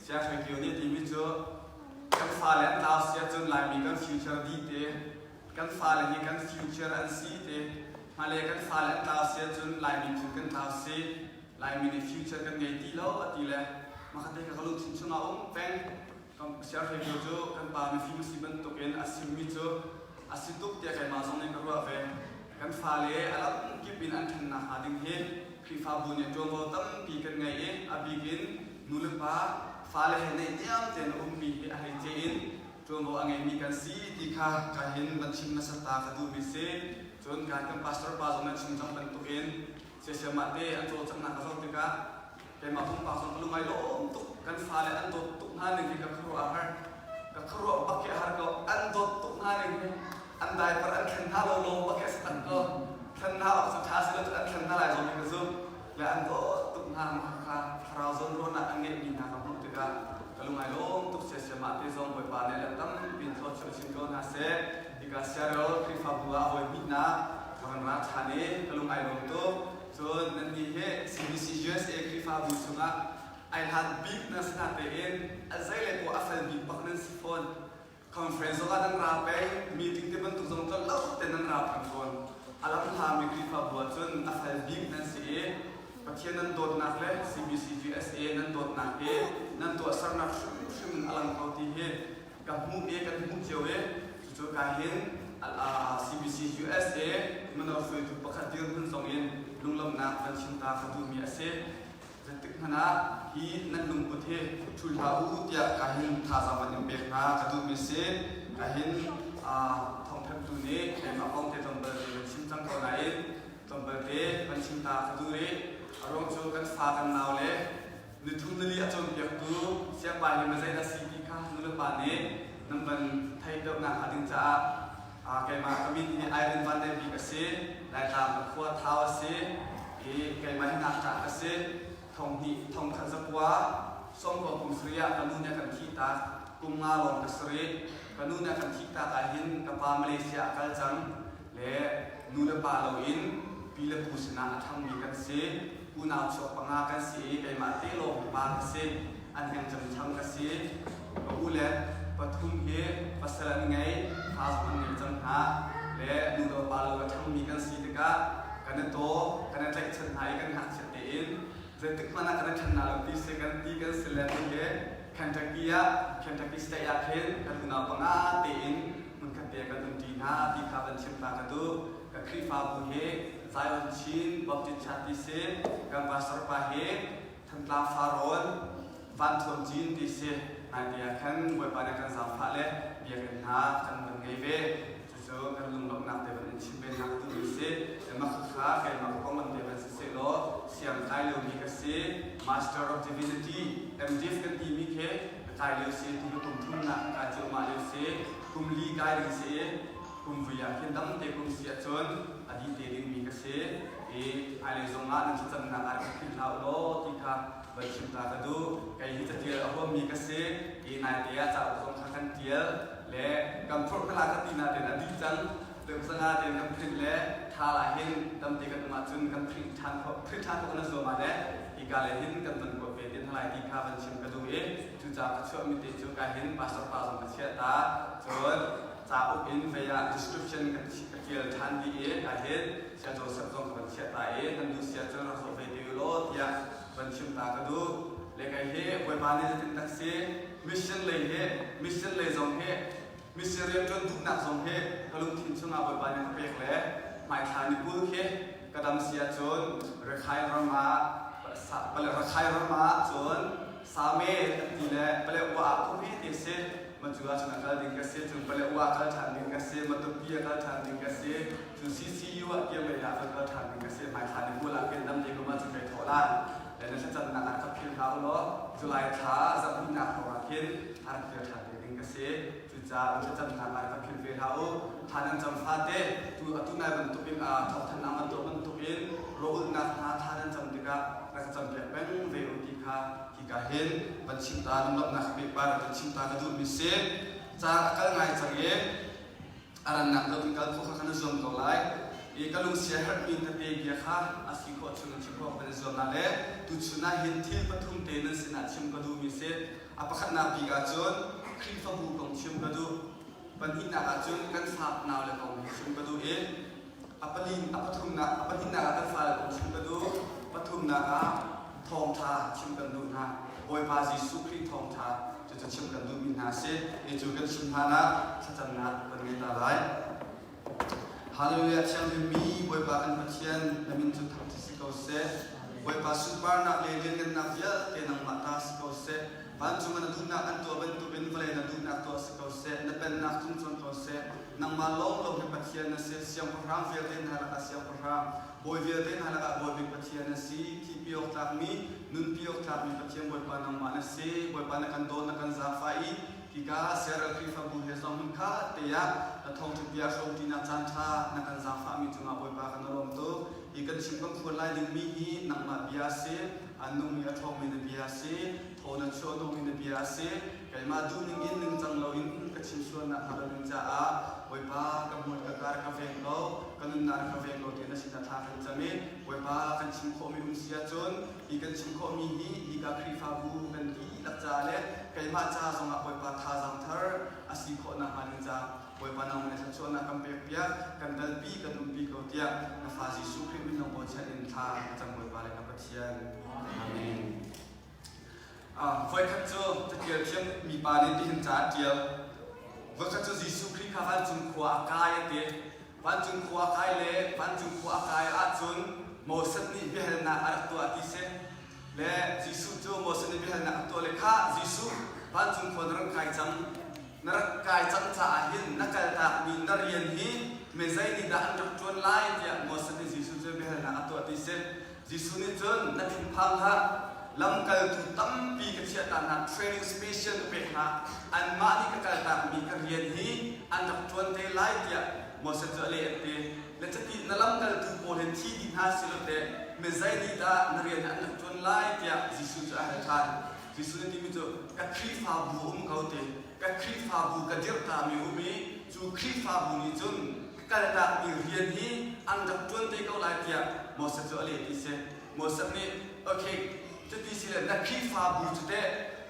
เสียเคยเกี่ยวนี่ทีมิจูกันฟ้าและดาวเสียจนหลายมีกันฟิวเจอร์ดีเตกันฟ้าและนี่กันฟิวเจอร์อันซีเตมาเลยกันฟ้าและดาวเสียจนหลายมีจุดกันดาวเสียหลายมีในฟิวเจอร์กันไงตีแล้วตีเลยมาคัดเด็กเขาลุกชิงชนะเป็นกันเสียเคยเกี่ยวจูกันป่ามีฟิวซีบันตุกันอาศิมิจูอาศิตุกเดียกันมาส่งในกระว่าเป็นกันฟ้าเลยอะไรกิบินอันทันนะหาดึงเฮครีฟ้าบุญเนี่ยจงเอาตั้งปีกันไงอาบิกินนูเลป้าฟ้าเลยในเดียมเจนมีอะไรเจนจงเอาไงมีกันซีที่ข้าการเห็นบัญชีมาสตาร์กดูมิเซจนการกันพาสตอร์บาสนั้นชิมจังเป็นตัวเองเสียมาเตอันโจจังนักเขาติกาเป็นมาพุ่งปากส่งลุงไงล้มตุกกันฟ้าเลยอันโจตุกหน้าหนึ่งที่กับครัวอาหารกับครัวบักเกอาหารก็อันโจตุกหน้าหนึ่งอันใดประอันขันท่าลงบักเกสตันก็ขันท่าสุดท้ายสุดอันขันท่าไหลลงมีกระซุบและอันโจตุกหน้ามาค่ะเราจนรู้นักอันเงี้ยมีนะครับลุงติกาลุงไงล้มตุกเสียมาเตจงไปปานเนี่ยตั้งเป็นทอดเชื่อชิงก็น่าเสียดิกาเสียเราคลิปฟังบัวเอาไว้มิดนะทำรัฐานีลุงไงล้มตุกจนนั่นนี่เฮ้CBCGSคลิปฟังบุษงะไอ้ฮันบิ๊กนั่นสนาเตอินอะไรเลยพวกอัฟเฟลบิ๊กบักนั่นสิฟอนคอนเฟรนซ์ก็นั่นราไปมีถึงที่บรรทุกจงต้นแล้วแต่นั่นราพันคนอาลัมทามีคลิปฟังบัวจนอัฟเฟลบิ๊กนั่นสิประเทศนั้นโดนนักเลย CBCGS นั้นโดนนักนั้นตัวสำนักซึ่งอลังเขาที่เห็นกับมุกกับมุกเจียวจุดการเห็นCBCGS มันเอาฝืนถูกประคัดยืนขึ้นส่งอินลุงลำนักบัญชีตาขดูมีอาเซจะตึกขนาดที่นั่นลุงประเทศชุดหาอุตยาการเห็นทาสามันยังเบียกนาขดูมีเซการเห็นทองเพชรดูนี้เป็นมาป้องเตะตรงเบอร์บัญชีจังเขาไหนตรงเบอร์เตะบัญชีตาขดูนี้อารมณ์โจกันฟ้ากันนาวเลยนึกถึงนั่นเลยจนเบียกตูเสียงไปเลยมาใจละสีที่ข้านุลปานนี้นั่นเป็นไทยเดิมนะหาดึงจ้าไก่มาก็มีที่ไอรอนวันเดบิกเซ่ได้ตามขั้วเท้าเซ่ไก่มาให้นักจักเซ่ทองขันสักว่าส่งกับกุมสุริยะกันูเนี่ยกันที่ตากุมงาลงกัสรีกันูเนี่ยกันที่ตาตาหินกับปามาเลเซียกัลจังและนูเลปาลวินปีเลปูชนะทั้งมีกันเซ่กูนาวชกปังอากันเซ่ไก่มาเตโลปากันเซ่อันยังจำชังกันเซ่ก็อุเลปทุมเฮปัสสาวะไงท้าสมันเนี่ยจังหาและนูเลปาลก็ทั้งมีกันเซ่ติกากันโตกันเล็กชันไทยกันหักเฉดอินจะตึกมันกันชันนาลตีเซกันตีกันเซเลนเฮแคนตากีสเตียเคนกันนาปังอาเตอินมันกันเตียกันตุนตีนาตีข้าบันชิมตากระดูกับครีฟาบุเฮไซวันชินบัพติชาติเซกันบาสร์ปาเฮทันลาฟารอนวันทนจินติเซนายเดียกันเว็บปานกันสามพันเลยเบียกันหากันมันไงเวจู่ๆกันลุงหลงนักเดบันชิมเป็นนักตุลิเซแต่มาค้ากันมาก็มันเดบันเซโลเสียงไทยเรื่องมีกันเซ Master of Divinity MDiv กันที่มีเคไทยเรื่องเซที่กุมทุ่งนักการเจ้ามาเรื่องเซกุมลีกายเรื่องเซกุมวิญญาณเขียนตั้งแต่กุมเสียจนอดีตเรื่องมีกันเซไอเลซงงานนั่นจะนักการขึ้นลาวโลที่ข้าบัญชีตากระดูไก่ที่จะเที่ยวเอาว่ามีกันเซนายเดียจะส่งข้ากันเที่ยวและกำพรกลากตินาเดนอดีจังเรื่องสง่าเดนกำพริ้งและทาลายเห็นดำเด็กกันมาจนกำพริ้งทานพวกนั้นส่วนมาเนี่ยอีกการเห็นกันมันก็เป็นทลายที่ข้าบัญชีกระดูจุจากช่วงมิติจุการเห็นภาษาปาสมัชเชตาจนจากอุปนิสัย description กันเกี่ยวทันดีการเห็นเสียจนสับสนกับบัญชีตานั่นดูเสียจนเราส่งไปดูโลที่บัญชีตากระดูเล็กไอ้เฮ้ไว้บ้านนี้จะเป็นตักเซ่มิชชั่นเลยเฮ้มิชชั่นเลยส่งเฮ้มิชชั่นเรียนจนทุกนักส่งเฮ้กลุ่มทีมช่วงอาไว้บ้านนี้เปรียบเลยหมายฐานนิบุลเฮ้กระดำเสียจนเรือไข่รามาเปลือกไข่รามาจนสามีตีเลยเปลือกว่าทุกที่ติดเซ่มันจุดอาชนักการดิ่งกเซ่จนเปลือกว่าการทานดิ่งกเซ่มันตุปีการทานดิ่งกเซ่จนCCUเกี่ยวกับการทานดิ่งกเซ่หมายฐานนิบุลอาเป็นน้ำเด็กก็มาจุดไปถอดล้านและนั่นจะนักการขับเคี่ยวเขาล้อจุลัยท้าจะมีนักของอาเคนทานเคี่ยวทานดิ่งกเซ่จุดจะนักการขับเคี่ยวเขาทานนั้นจำฟาเต้ตุนายบรรทุกเป็นทอดทานน้ำบรรทุกเป็นโรอุนักทานนั้นจำติกานักจำเปลี่ยนเป็นเวอุติกาที่กาเห็นบัญชีตานุ่มนักเบิกบาร์บัญชีตากระดูมิเซจากการไงจากเออารันนักเราเป็นการพวกเขาขณะส่งเขาไล่ กลุงเสียหัดมีตะเตียค่ะอาศัยขอชุนชิพอกเป็นส่วนนั่นแหละตุชุนาหินที่ปฐุมเตนันสินะชิมกระดูมิเสอปะขันนาปีกาจนครีฟบูของชิมกระดูปัญหินากาจนกันฝากนาวเลยของชิมกระดูอปลินอปฐุมนาอปหินากากันฝากของชิมกระดูปฐุมนากาทองทาชิมกระดูนะโอยพาสิสุครีทองทาจะชิมกระดูมินาเสจูกันชิมฮานะสัจนะเป็นเมตาไลฮาเลลูยาเชียงมีบอยปากันพัทยันและมินจุดทำที่สิเขาเสบอยปาสุปาร์นักเลี้ยงกันนักเยอะเต็นังมาตาสิเขาเสปัจจุบันดูนักอันตัวเป็นตัวเป็นอะไรนักดูนักตัวสิเขาเสนับเป็นนักทุ่งชนเขาเสนังมาลงลงให้พัทยันนั่นเสียเสียงพระรามเวียเต้นฮาลักเสียงพระรามบอยเวียเต้นฮาลักบอยเป็นพัทยันนั่นสิที่พิโอคลากมีนุนพิโอคลากมีพัทยันบอยปานังมานั่นสิบอยปานักกันโดนนักกันซาฟาอีที่กาเซรัลคริฟาบุเฮซอมมุนคาเตียและทองทุบยาชมที่นักจันทานักกันซาฟามีจุงอาบอยปากันรวมตัวอีกันชิมกันคนไล่ดึงมีฮีนักมาบิอาเซอันนุ่มยาทองมีนบิอาเซโทนันโชนุ่มมีนบิอาเซไก่มาดูนึงอินนึงจังเราอินกันชิมชวนนักฮารุนจ้าบอยปากับมวยกับการกาแฟเรากันนุนนาร์กาแฟเราเทนัสินาทากันจำเมบอยปากันชิมโคมีเสียจนอีกันชิมโคมีฮีอีกับคริฟาบูกันฮีลักจ้าเล่ไก่มาจ้าส่งบอยปาThazangอาศัยขอนักมันจ้าบอยปานองในสัจวนักกัมเปียกันดัลปีกันนุ่มปีเขาเตียนักฟาซิสุคริมินองบอชันอินทาจังบอยปาเลยนับปะเทียนอาเมนไฟขัดโจจะเกี่ยวเทียมมีปานิที่เห็นจ้าเกี่ยวไฟขัดโจยิสุคริข้าวันจุนขวากายเตะวันจุนขวากายเล่วันจุนขวากายอาจุนโมสันนี่เบลนาอัตตัวติเซและยิสุโจโมสันนี่เบลนาอัตตัวเลข้ายิสุวันจุนขวานรังกายจังนรกกายจังจ่าหินนักการตามีนเรียนหินเมซัยนิดาอันจักจวนไล่เดียมอสติจิสุเจเบลนาอัตตัวติเซจิสุนิจนนักพิมพังฮะลำกัลตุตั้มปีกับเชียตานักเทรนนิ่งสเปเชียลเป็นฮะอันมาที่การตามีการเรียนหินอันจักจวนเตไล่เดียมอสจะเลี้ยเตและจะติดนั่งลำกัลตุโพเลนที่ดินฮาสิโลเตเมซัยนิดานเรียนอันจักจวนไล่เดียจิสุจะอะไรทานจิสุนิติมิโตกับคริฟาบูมเขาเตกับคริฟาบูกับเดียร์ตามีอุมีจูคริฟาบูนี่จุนการตามีเรียนนี้อันดับจวนที่เขาไล่เดียมอสจะอะไรที่เสมอสนี่โอเคจะที่สิเลนักคริฟาบูจุดเด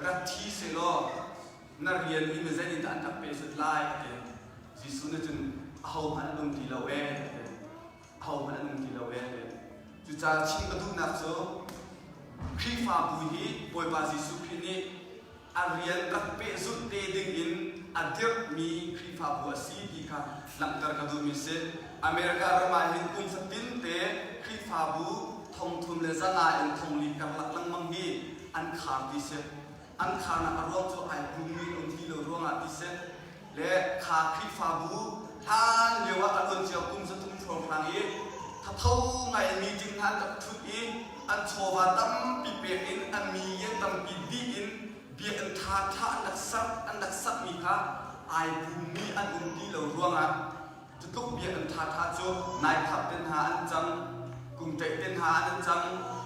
รัฐที่สิโลนักเรียนนี้ไม่ใช่นิดอันดับเป็นสุดไล่เดียจิสุนี่จุนเอามันลงที่เราเองเอามันลงที่เราเองจูจ่าชิงกระดูกนักโจคริฟาบูฮีบอยบาจิสุครินีอาเรียนกับเปซุดเตดิงอินอาเดียมีคริฟาบัวซีดีค่ะหลังจากกระดูมิเซอเมริกาเริ่มมาเห็นกุมสตินเตคริฟาบูทองทุนเลซ่าลายทองลีกับหลักลังมังฮีอันขาดดิเซอันขาดนักรวมโจไอบุมีลงที่เราร่วงอาดิเซและขาคริฟาบูท่านเรียกว่าอารมณ์เจียวกุมสตุ้มโชว์พลังอีถ้าเท่าไงมีจริงท่านกับทุกอีอันโชว์ว่าตั้มปีเปียอินอันมีเย็นตั้มปีดีอินเบียนทาทาอันดักซับมีค่ะไอภูมิอันอุ่นที่เราร่วงอ่ะจะต้องเบียนทาโจนายขับเดินหาอันจังกรุงเทพเดินหาอันจัง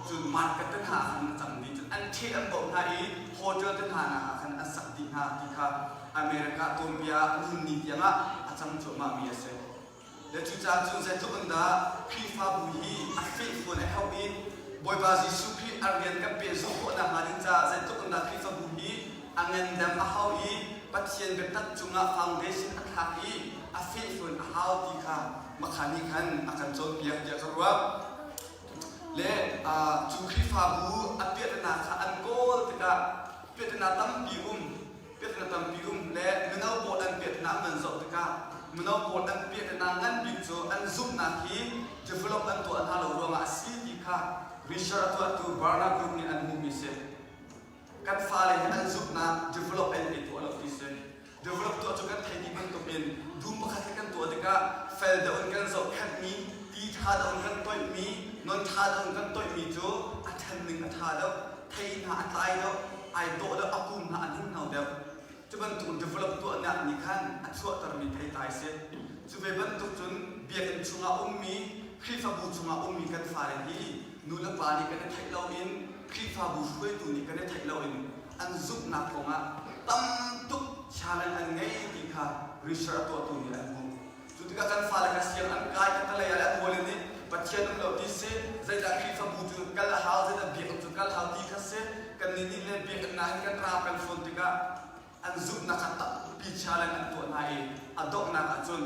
จุดมาร์กเดินหาอันจังดีจุดอันเที่ยงบอกให้โฮเจอเดินหาอันสักดีหาที่ค่ะอเมริกาตัวเบียนุ่นนิดยังอ่ะอาจังจุดมามีเสและจุดจ้าจุดเสร็จทุกคนด่าคริฟาบุฮีอัฟฟิฟคนให้เขาอีบอยบาซิสุครีอาร์เรียนกับเปซุโคนามาดินจ้าเสร็จทุกคนด่าคริฟาบุฮีอันเงินดำเขาอีปัจเจียนเป็นตัดจุงอาฟาวเดชั่นอัตลักอีอัฟฟิฟคนเขาที่ค่ะมาขานิกันอาจารย์โจนเปียกเดียกรัวและจุคริฟาบูอัปเดตนาค่ะอันโกลติกาเปียตนาตั้มปีและมันเอาบอลอันเปียตนาเหมือนโจติกามันเอาบอลอันเปียตนางันบิดโจอันซุปนาคีdevelop อันตัวอันฮาโลรัวมาสีที่ค่ะresearch ตัวบาร์นากรุ๊ปนี่อันมุมิเซกันฟ้าเลยอันซุปนา develop อันตัวเราที่เซ develop ตัวจุกันไทยที่มันตัวเป็นดูมประคัตกันตัวติกา fail เดินกันโจแค่มีตีท่าเดินกันตัวมีนนท่าเดินกันตัวมีโจอันทันหนึ่งอันท่าเดิมไทยหน้าอันตายเดิมไอโตเดิมอากุมหน้าอันหิ้งเอาเดิมจะเป็นตัว develop ตัวเนี่ยนี่ขั้นอันชั่วตระมีไทยตายเสียจะเป็นตัวจนเบียกันชุงอามีคริฟาบูชุงอามีกันฟ้าเลยที่นูละปานี่กันได้ไทยเราอินคริฟาบูช่วยตัวนี้กันได้ไทยเราอินอันซุปนักของตั้มตุกชาลันอันไงที่ค่ะรีเสิร์ชตัวนี้อันมุจุด tiga kan fala kasih an kai kan le ya boleh ni Pathian lawlaw ti se zai da khi fa bu tu kal hau zai da bi tu kal hau ti khase kan ni le bi na kan ra kan fon tiga an zup na kata pi chalan an to na e adok na ka chun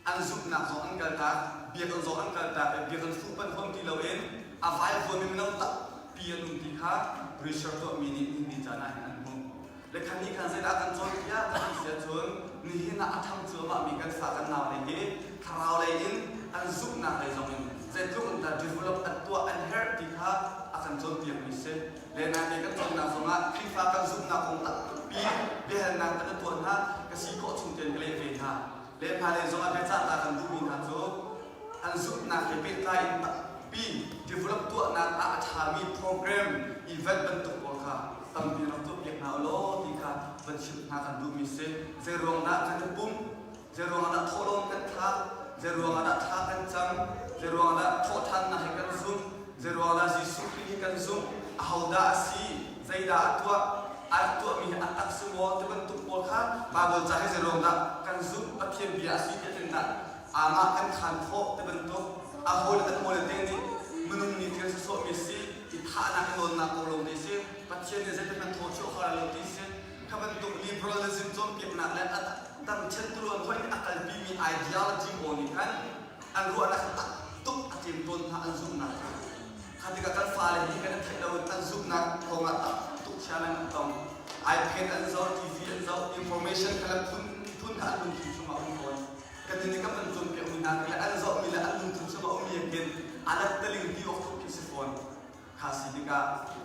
an zup na zo an kal ta bi kan zo an kal ta bi kan fu pan hom ti lo en avai vo mi nam ta pi an ti kha research to mi ni jana an mu le khan ni kan zai da kan chon ya kan se chun ni na atham chu ma mi kan sa kan naw le he tharau le in an zup na le zong in zai tu ta develop at to an her ti kha akan chon ti mi se le na ni kan chon na zo ma khi fa kan zup na kong ta pi be han na kan to na ka si ko chung ten le ve ha le pha le zo a be cha ta kan du mi na zo an zup na ke pe ta in ta pi develop to na ta tha mi program event ban tu ko kha tam bi na to pe na lo ti kha ban chim na kan du mi se ze rong na kan pum ze rong na tholom kan tha ze rong na tha kan cham ze rong na tho than na he kan zum ze rong na jisu hi kan zum ahauda si zaida atwa mi atak sumo te ban tu ko kha ba bol cha he ze rong na kan zum Pathian bia si ke ten na ama kan khan tho te ban tu ahol kan mol te ni munung ni te so mi si I tha na kan na ko lo ni se Pathian ne zai kan tho chu kha lo ti se khaban tu liberalism zon pip na la at tam chen tu ron hoi akal bi mi ideology oni kan an ru na ta tu atim ton ha an zum na khadika kan fa le hi kan thai lo tan zum na ko ma ta tu chalan tong iPad an zo TV an zo information kala thun ka an tu chu ma on kon kan ni ka ban zon pe mi na la an zo mi la an tu chu ma on mi ken alat teling di of ki se phone khasi dika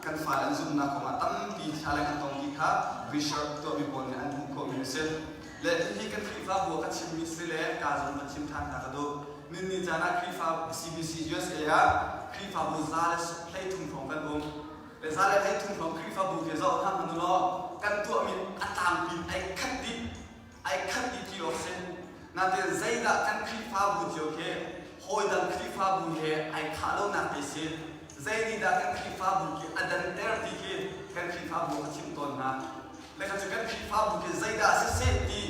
kan fa an zum na ko ma tam pi chalan tong ki kha research to bi bon an bu ko mi se le hi kan khifa bo ka chimhmi se le ka zon na chim than ka do min ni jana khifa CBC USA ya khifa bo za le play thum phong kan bom le za le play thum phong khifa bo ke zo tham han lo kan tu mi atam pin ai khat di ti of se na te zaida kan khifa bo jo ke hoi dan khifa bo he ai kha lo na te se zaidi da kan khifa bo ke adan ter ti ke kan khifa bo ka chim ton na le kan kan khifa bu ke zaida se ti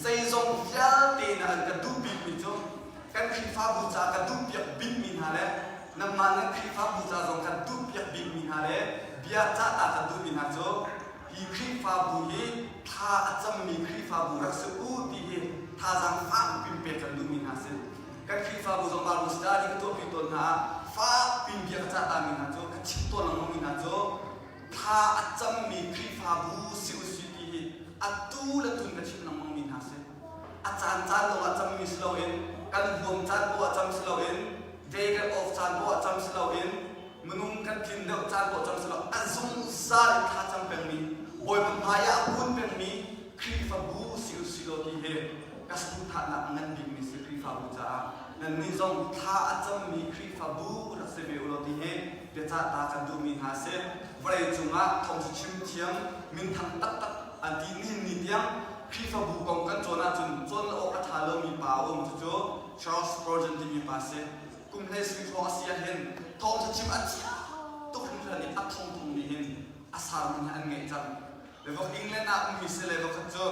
zai zong ya te na ka du bi mi jo kan khifa bu cha ka du piak bin min ha le nam ma na khifa bu cha zong ka du piak bin min ha le bia cha ta ka du min ha jo hi khifa bu hi tha acham mi khifa bu rak se u ti hi Thazang fa pin pe kan du min ha se kan khifa bu zong ba bu study ka to pi ton na fa pin bia cha ta min ha jo ka chim to lang min ha jo tha acham mi khifa bu si atu la tun ka chim nang min ha se achan chan lo acham mi slow in kan bom chan bo acham slow in day kan off chan bo acham slow in munung kan thin do chan bo acham slow azung sal tha cham peng mi boy pam haya pun peng mi khifa bu si lo ti he kas bu tha na ngan bi mi se khifa bu cha nan ni zong tha acham mi khifa bu la se be lo ti he de cha ta kan du min ha se vai chunga thong chim thiam min thang tak tak anti ni tiang khifa bu kong kan chona chon o ka thalo mi pa o mu chu Charles Spurgeon ti mi pa se kum le swi tho asia hen Thawngtha Chimnak to kan ra ni athong thong ni hen asar min an nge chang le vok England na mi se le vok chu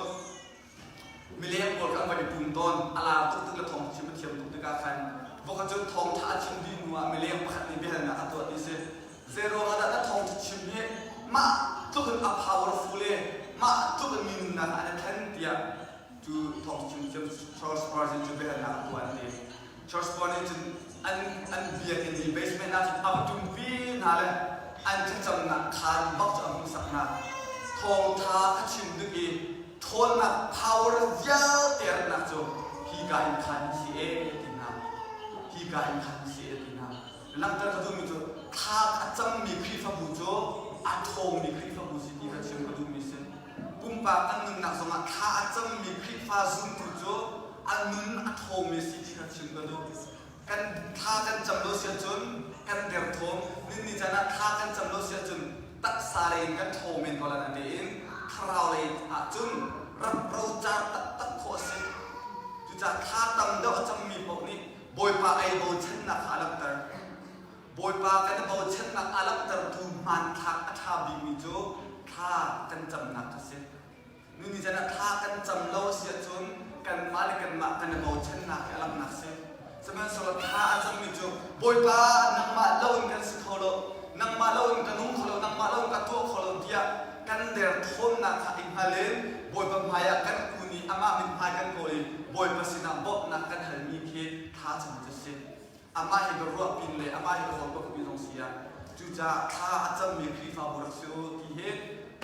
million bol kan ba pum ton ala tu tu la Thawngtha Chimnak thiam tu ka khan vok chu Thawngtha Chimhmi nuwa million pakhat ni be na atwa ti se zero ada na Thawngtha Chimhmi ma tu kan a powerful le ma tu kan min na ana than tia to Thawngtha Chimhmi Charles Spurgeon to be na atwa ti Charles Spurgeon an biakinn ni basement na am tum pi na le an cham na khan bak cham sak na Thawngtha Chimnak e thon na power ya ter na cho hi ga in khan si e tina hi ga in khan si e tina lang tar ka du mi cho tha acham mi khifa bu cho a thong mi khifa bu si ti ka chim ka du mi sen pum pa an nun na so ma tha acham mi khifa zum tu cho an nun a thong mi si ti ka chim ka du kan tha kan cham lo sia chun kan der thom ni jana tha kan cham lo sia chun tak sare kan thom men ko la na de in thrau le a chun rap ro cha tak kho se tu cha tha tam do cham mi pok ni boy pa ai bo chen na khalam tar boy pa kan bo chen na alam tar tu man tha atha bi mi jo tha kan cham na ka se ni jana tha kan cham lo sia chun กันมาเลยกันมากันเอาชนะกันลับนักเสียสมัยสลัดท่าจังมิจูบอยป้านังมาเล่ากันสิเขาโลนังมาเล่ากันนุ่งเขาโลนังมาเล่ากันตัวเขาโลเดียกันเดือดทนนักอิงฮาเลนบอยปัมพายกันกูนี่อามามินพายกันโกลีบอยปัสสินาบอกนักกันหันมีเคท่าจังจะเสียอามาเห็นรัวปินเลยอามาเห็นคนบอกมีตรงเสียจูจ้าท่าจังมีคลิฟาบุรักเสียวที่เห็น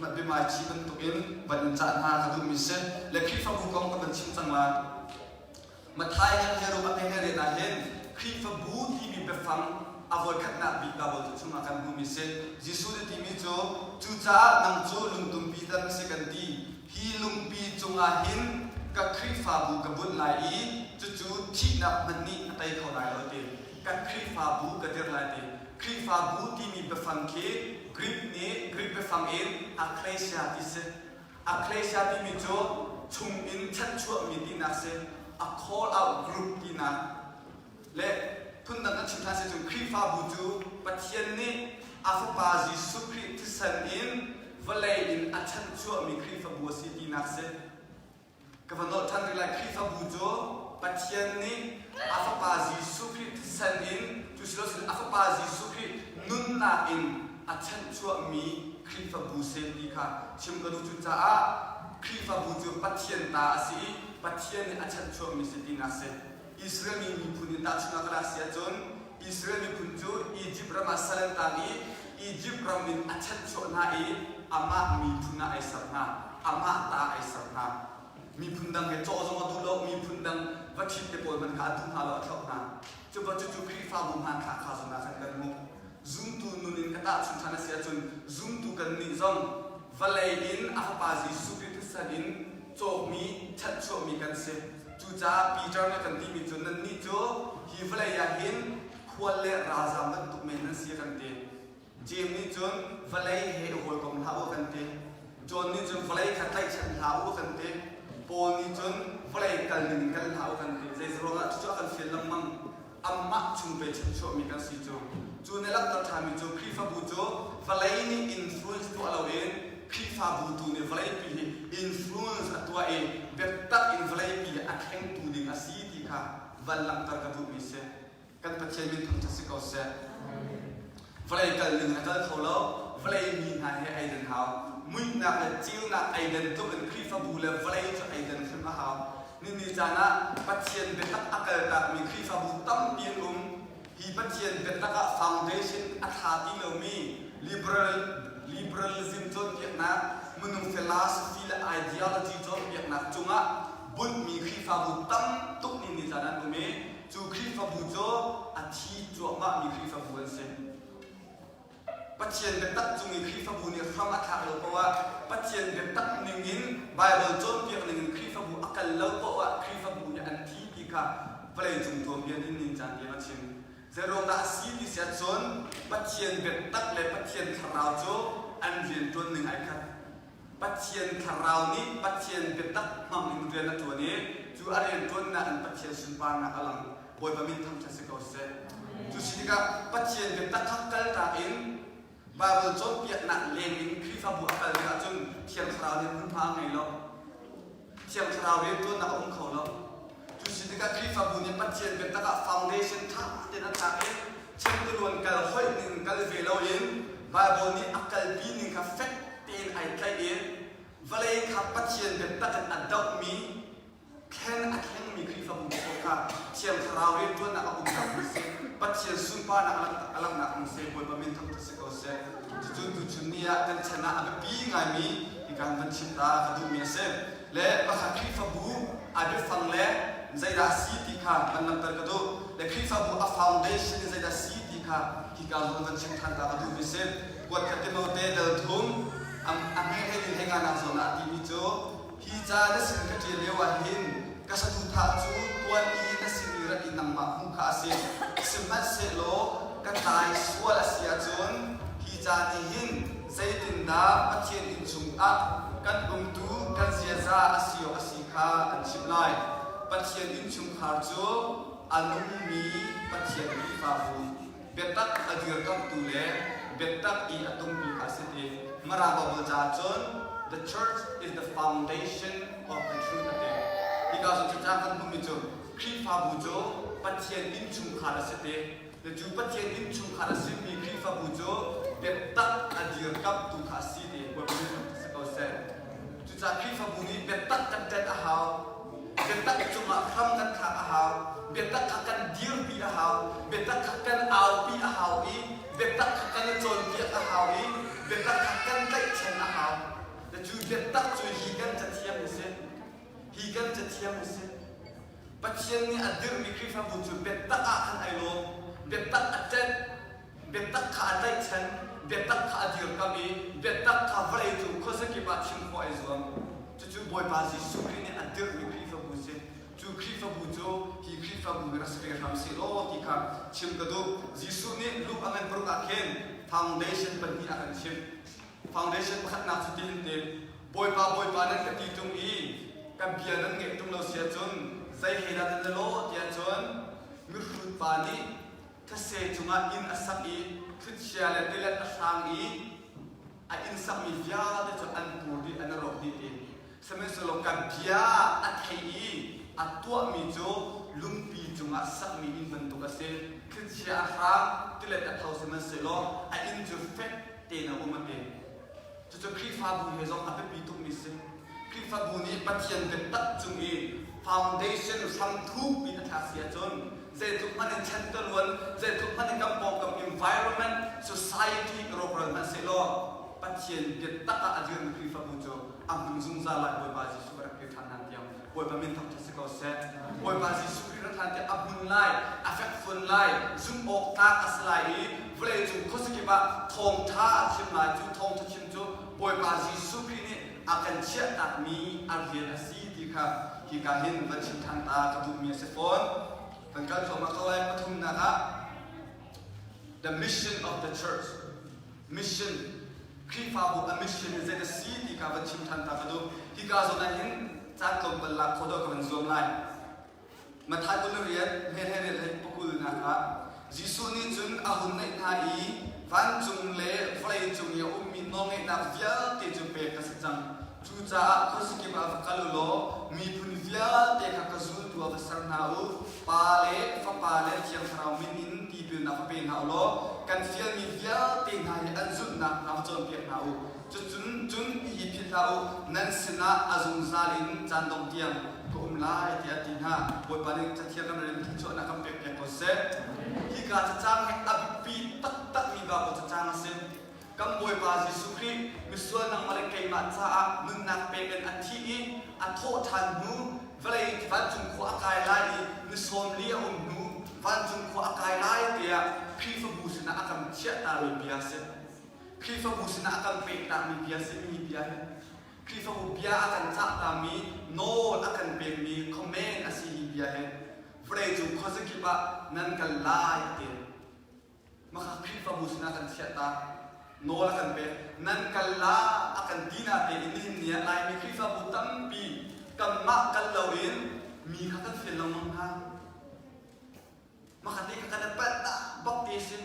มันเป็นมาชีบันตุกินบันจันหาคดูมิเซและคลิฟาบุกองกับบันชิมจังมามาไทยกันเฮโร่มาเฮเรนาเห็นคลิฟาบูที่มีเบฟังอวัยขัดนักบิดาบตุชุมากันดูมิเซจิสุดที่มีโจจูจ้านังโจลุงตุมปีตันเสกันดีฮีลุงปีจงอาหินกับคลิฟาบูกับบุญไหลจูที่นับมันนี่ไตเขาไหลเราเองกับคลิฟาบูกับเดือดไหลเองคลิฟาบูที่มีเบฟังเคกริปนี้กริปเบฟังเองอัคเลเซียที่เซอัคเลเซียที่มีโจชุมอินชัดชั่วมีที่นักเซa call out group ที่นักและทุนดังนั้นชิมทานเสร็จคลิฟาบูจูปัจเจียนนี้อาฟปาจิสุคริที่สันอินวลัยอินอัชันชั่วมีคลิฟาบูสีที่นักเซกับวันนั้นท่านเรียกคลิฟาบูจูปัจเจียนนี้อาฟปาจิสุคริที่สันอินจุดสุดท้ายอาฟปาจิสุครินุนนาอินอัชันชั่วมีคลิฟาบูเซที่ค่ะชิมกระดูจุดจ้าคลิฟาบูจูปัจเจียนตาสีปัจเจียนนี้อาชันชั่วมีสีที่นักเซอิสราเอลมีผู้นิตัดชุนักราศีจนอิสราเอลมีผู้จูอียิปต์รามาสัลตานีอียิปต์รามินอาชันชั่วนาอีอามามีผู้นาไอสับนาอามาตาไอสับนามีผู้ดังเหตุโจทย์มาดูโลกมีผู้ดังวัชิตเตปอยมันขาดุฮาโลอัฐอกนาจุบจุคลิฟาบุมันขาขาสุนัขกันมุซุ่มตูนุนินกระตาชุนชนะเสียจนซุ่มตูกันนิจงวลัยอินอาฟปาจิสุริติสันินโจมีชัดชั่วมีกันเสจูจ้าปีจารณ์กันที่มีจนนั้นนี่โจฮิวเลยอยากเห็นควรเล่ราชามันตุเมนันเสียกันเตเจมนี่จนวลัยเฮโหยกองหาวุกันเตจนนี่จนวลัยขัดไล่ฉันหาวุกันเตปอนี่จนวลัยกันลิงกันหาวุกันเตใจสโลนะจุกันเฟลมังอัมมาชุมเปชันชั่วมีกันสิโจจูในหลักตามีโจคลิฟาบูโจวลัยนี่อินฟลูเอนซ์ตัวเราเองคลิฟาบูตูเนี่ยวลัยปีอินฟลูเอนซ์ตัวเองเบ็ดตักอินวลัยปีอัดแข่งตูดิ่งอาศัยที่ค่ะวันหลังตากระดูกมิเซกันปัจเจมินทำทัศน์เขาเซวลัยกันลิงอัดเขาแล้ววลัยมีหายไอเดนเขามุ้ยนักและจิ้วนักไอเดนตัวเป็นคลิฟาบูเลวลัยจะไอเดนขึ้นมาเขานี่จานะปัจเจนเบ็ดตักอักเกอร์ตามีคลิฟาบูตั้มเปียนฮีปัจเจนเบ็ดตักฟาวเดชั่นอัฐาที่เรามีliberalism จนเปียกนักมนุษย์ philosophy และ ideology จนเปียกนักจุงะบุญมีคลิฟาบูตั้มตุกนี่จานั้นตรงนี้จูคลิฟาบูโจอาทิตย์จัวมามีคลิฟาบูเซนปัจเจียนเป็นตักจุงมีคลิฟาบูเนี่ยข้ามาทักเราเพราะว่าปัจเจียนเป็นตักหนึ่งอินไบเบิลจนเปียกหนึ่งคลิฟาบูอักกัลเราเพราะว่าคลิฟาบูเนี่ยอันที่ปีกะเปลี่ยนจุงตัวเปียนนินจานเดียมาชิมเซโรนาซีดิเซียจนปัจเจียนเป็นตักและปัจเจียนคาราวโจอันเรียนตัวหนึ่งไอ้คัดปัจเจียนคาราวนี้ปัจเจียนเป็นตักมังอินเรียนตัวนี้จูอาเรียนตัวนั้นปัจเจียนสุนปานักอลังบอยบะมินทำทัศน์เขาเสจูสิทิกาปัจเจียนเป็นตักขักกัลตาอินบาเบิลจนเปียกหนักเลนอินคลิฟาบุอักกัลเนี่ยจนเทียมคาราวเนี่ยมันพังไงล่ะเทียมคาราวเรียนตัวนักองเขาล่ะจูสิทิกาคลิฟาบุเนี่ยปัจเจียนเป็นตักฟาวเดชั่นท่าเดนัตตาเอเช่นตัวกัลห้อยหนึ่งกัลเวลาอินบาเบิลนี่อักกัลปีหนึ่งกับเฟกตีนไอใกล้เองวลัยขับปัจเจียนเป็นตักอัดดอกมีแค่อัดแห้งมีคลิฟาบุโคค่ะเทียมคาราวเรียนตัวนักองเขาปัจเจียนสุนปานักอลังนักองเซบอยบะมินทำทัศน์เขาเซจุดนี้กันชนะอันปีไงมีที่การบัญชีตากระดูมีเซและบัคคลิฟาบูอาจจะฟังและใจดาสีที่ค่ะมันนับกันกระดูและคลิฟาบูอัฟฟาวเดชั่นใจดาสีที่ค่ะที่การบัญชีทางตากระดูมีเซกวดขัดเต็มเอาเตะเดินทุ่งอันนี้ให้ดินให้งานอาสนะที่มีโจฮิจาและสิ่งกระเทียเลวหินกษัตริย์ท่าจูตัวนี้และสิ่งนี้ระอินนำมาคุ้มค่าเสียสมัยเสโลกันตายสวละเสียจนฮิจานีหินใจดินดาปัจเจียนอินชุงอักกันบุงตูกันเสียซาอาศิโออาศิคาอันชิมไลปัจเจียนอินชุงขาจูอันนุ่มมีปัจเจียนมีฟาฟูเบตักอดีรกับตูเลเบตักอีอัตุงมีคาสิเตมาราบบัลจาจน the church is the foundation of the truth again ที่ กาสุดจ้ากันพุ่งมิจูครีฟ้าบูโจปัจเจียนอินชุมขาดเสตเดจูปัจเจียนอินชุมขาดเสมีครีฟ้าบูโจเบ็ดตักอดีรกับตุขาสีเดบริเวณสกอเซจุจ้าครีฟ้าบูนี้เบ็ดตักกันเด็ดอาหารเบ็ดตักจุมาคำกันขาอาหารเบ็ดตักกันดีรปีอาหารเบ็ดตักกันเอาปีอาหารอีเบ็ดตักกันโจนปีอาหารอีเบ็ดตักกันได้เช่นอาหารแต่จูเบ็ดตักจูฮีกันจะเทียมมิเซฮีกันจะเทียมมิเซปัจจัยนี้อดีตมีคริสต์บูชาเบ็ดตักอันไอโลเบ็ดตักอัดเจนเบ็ดตักขาได้เช่นเบ็ดตักขาดีร์กับมีเบ็ดตักขาฟลายจูโคสกิบัตชิมโคไอซวมจูบอยบาซิสุครีนี่อดีตมีคริสต์บูชาจูคริสต์บูชาฮีคริสต์บูชารัสเกอร์ทำสิโลที่ข้าชิมกระดูจิสุนี่ลูกอันนั้นปรุกอาเคนฟาวเดชั่นเป็นที่อาการชิมฟาวเดชั่นขัดนักสุดที่เด่นบอยบานั้นกับที่ตรงนี้กับเบียร์นั้นเงตรงเราเสียจนใจเห็นอะไรโลที่จนมือfruitปานีถ้าเสียจุงอินอัศอีทุกเชียร์เล็ดทางอีอินสักมียาได้จนอันปูดีอันรบดีเองสมัยสโลกับเบียร์อัดให้อีอัดตัวมีโจลุงปีจุงสักมีอินบรรทุกเสียทุกเชียร์ทางที่เล็ดอัดเท่าสมัยสโลอินจูเฟกเตนะอุมาเองจะครีฟ้าบุญเหตุอันเป็นปีตุมิเซครีฟ้าบุญนี้ปัจจัยเป็นตัดจุงอี foundation ทำทุกปีนักศึกษาจนเจตุมันเป็นเช่นตัวล้วนเจตุมันเป็นกำปองกับ environment society รอบๆนั้นเสร็จแล้วปัจจัยเป็นตักอาจจะมีครีฟ้าบุญโจอันเป็นซุ่มซาลายบอยบาจิสุกรักเกิดทานนั่นเดียวบอยบามินทำทัศน์เขาเสร็จบอยบาจิสุกรักทานเดียวอับดุลไล affectful ไลซุ่มอกตาอัสไลเวลาจุดข้อสกิบะทองท่าชิมมาจุดทองท่าชิมจุดบอยบาจิสุกนี่อาการเชื่อตัดมีอาเรียนสีที่ค่ะที่การเห็นวันชิมทันตากระดูกมีเสฟอนเป็นการส่งมาเข้าไว้ปฐุมนะครับ the mission of the church mission ครีฟ้าบุญ mission ในเจตสีที่การวันชิมทันตากระดูกที่การส่งนั้นเห็นจากลมบรรลักโคดกับมันรวมไล่มาท้ายบนเรียนเฮ็ดให้พวกคุณนะครับจิสุนี่จุนอาหุนในท่าอีวันจุงเล่ไฟจุงยาอุมิน้องในนักเยอะที่จุเปกสัจจังจูจ้าข้อสกิบาฟกัลโลมีพุนเยอะที่ข้ากจูตัวภาษาหนาวปาเลฟ้าปาเลเชียงคราวมินินที่เป็นนักเป็นหนาวโลกันเฟียมีเยอะที่นายอันจุนักนักจนเปียกหนาวจุนฮีพิลาวนั่นสินะอาจุนซาลินจันดงเตียงกุมลายที่อาทิตย์หน้าบทบาทจะเทียบกันเลยที่โจนักคำเปียกก็เสร็จที่การจะจ้างให้อับปีตักมีบาปจะจ้างเสร็จกำบวยบาจิสุครีมิส่วนนังมาเลเกยมาจ้ามึงนักเป็นอันที่อันโทษทันนูเวลาวันจุงขวากายไล่มิสมเลี้ยงนูวันจุงขวากายไล่เดียครีฟบูสนะอาการเชื่อตามีเบียเสครีฟบูสนะอาการเป็นตามีเบียเสมีเบียครีฟบูเบียอาการจ้าตามีโนอาการเป็นมีคอมเมนต์อาศัยเบียเวลาจุงข้อสกิบะนั่นกันไล่เดียมาครีฟบูสนะอาการเชื่อตาโนละกันเป็นนั่นกันละอาการดีนาเตอินเนี่ยลายมีคริสต์บุตรปีกันมากันเหล่าเองมีข้ากันเฟียนลงมังคันมาขัดที่ข้ากันเป็นบักเตสิ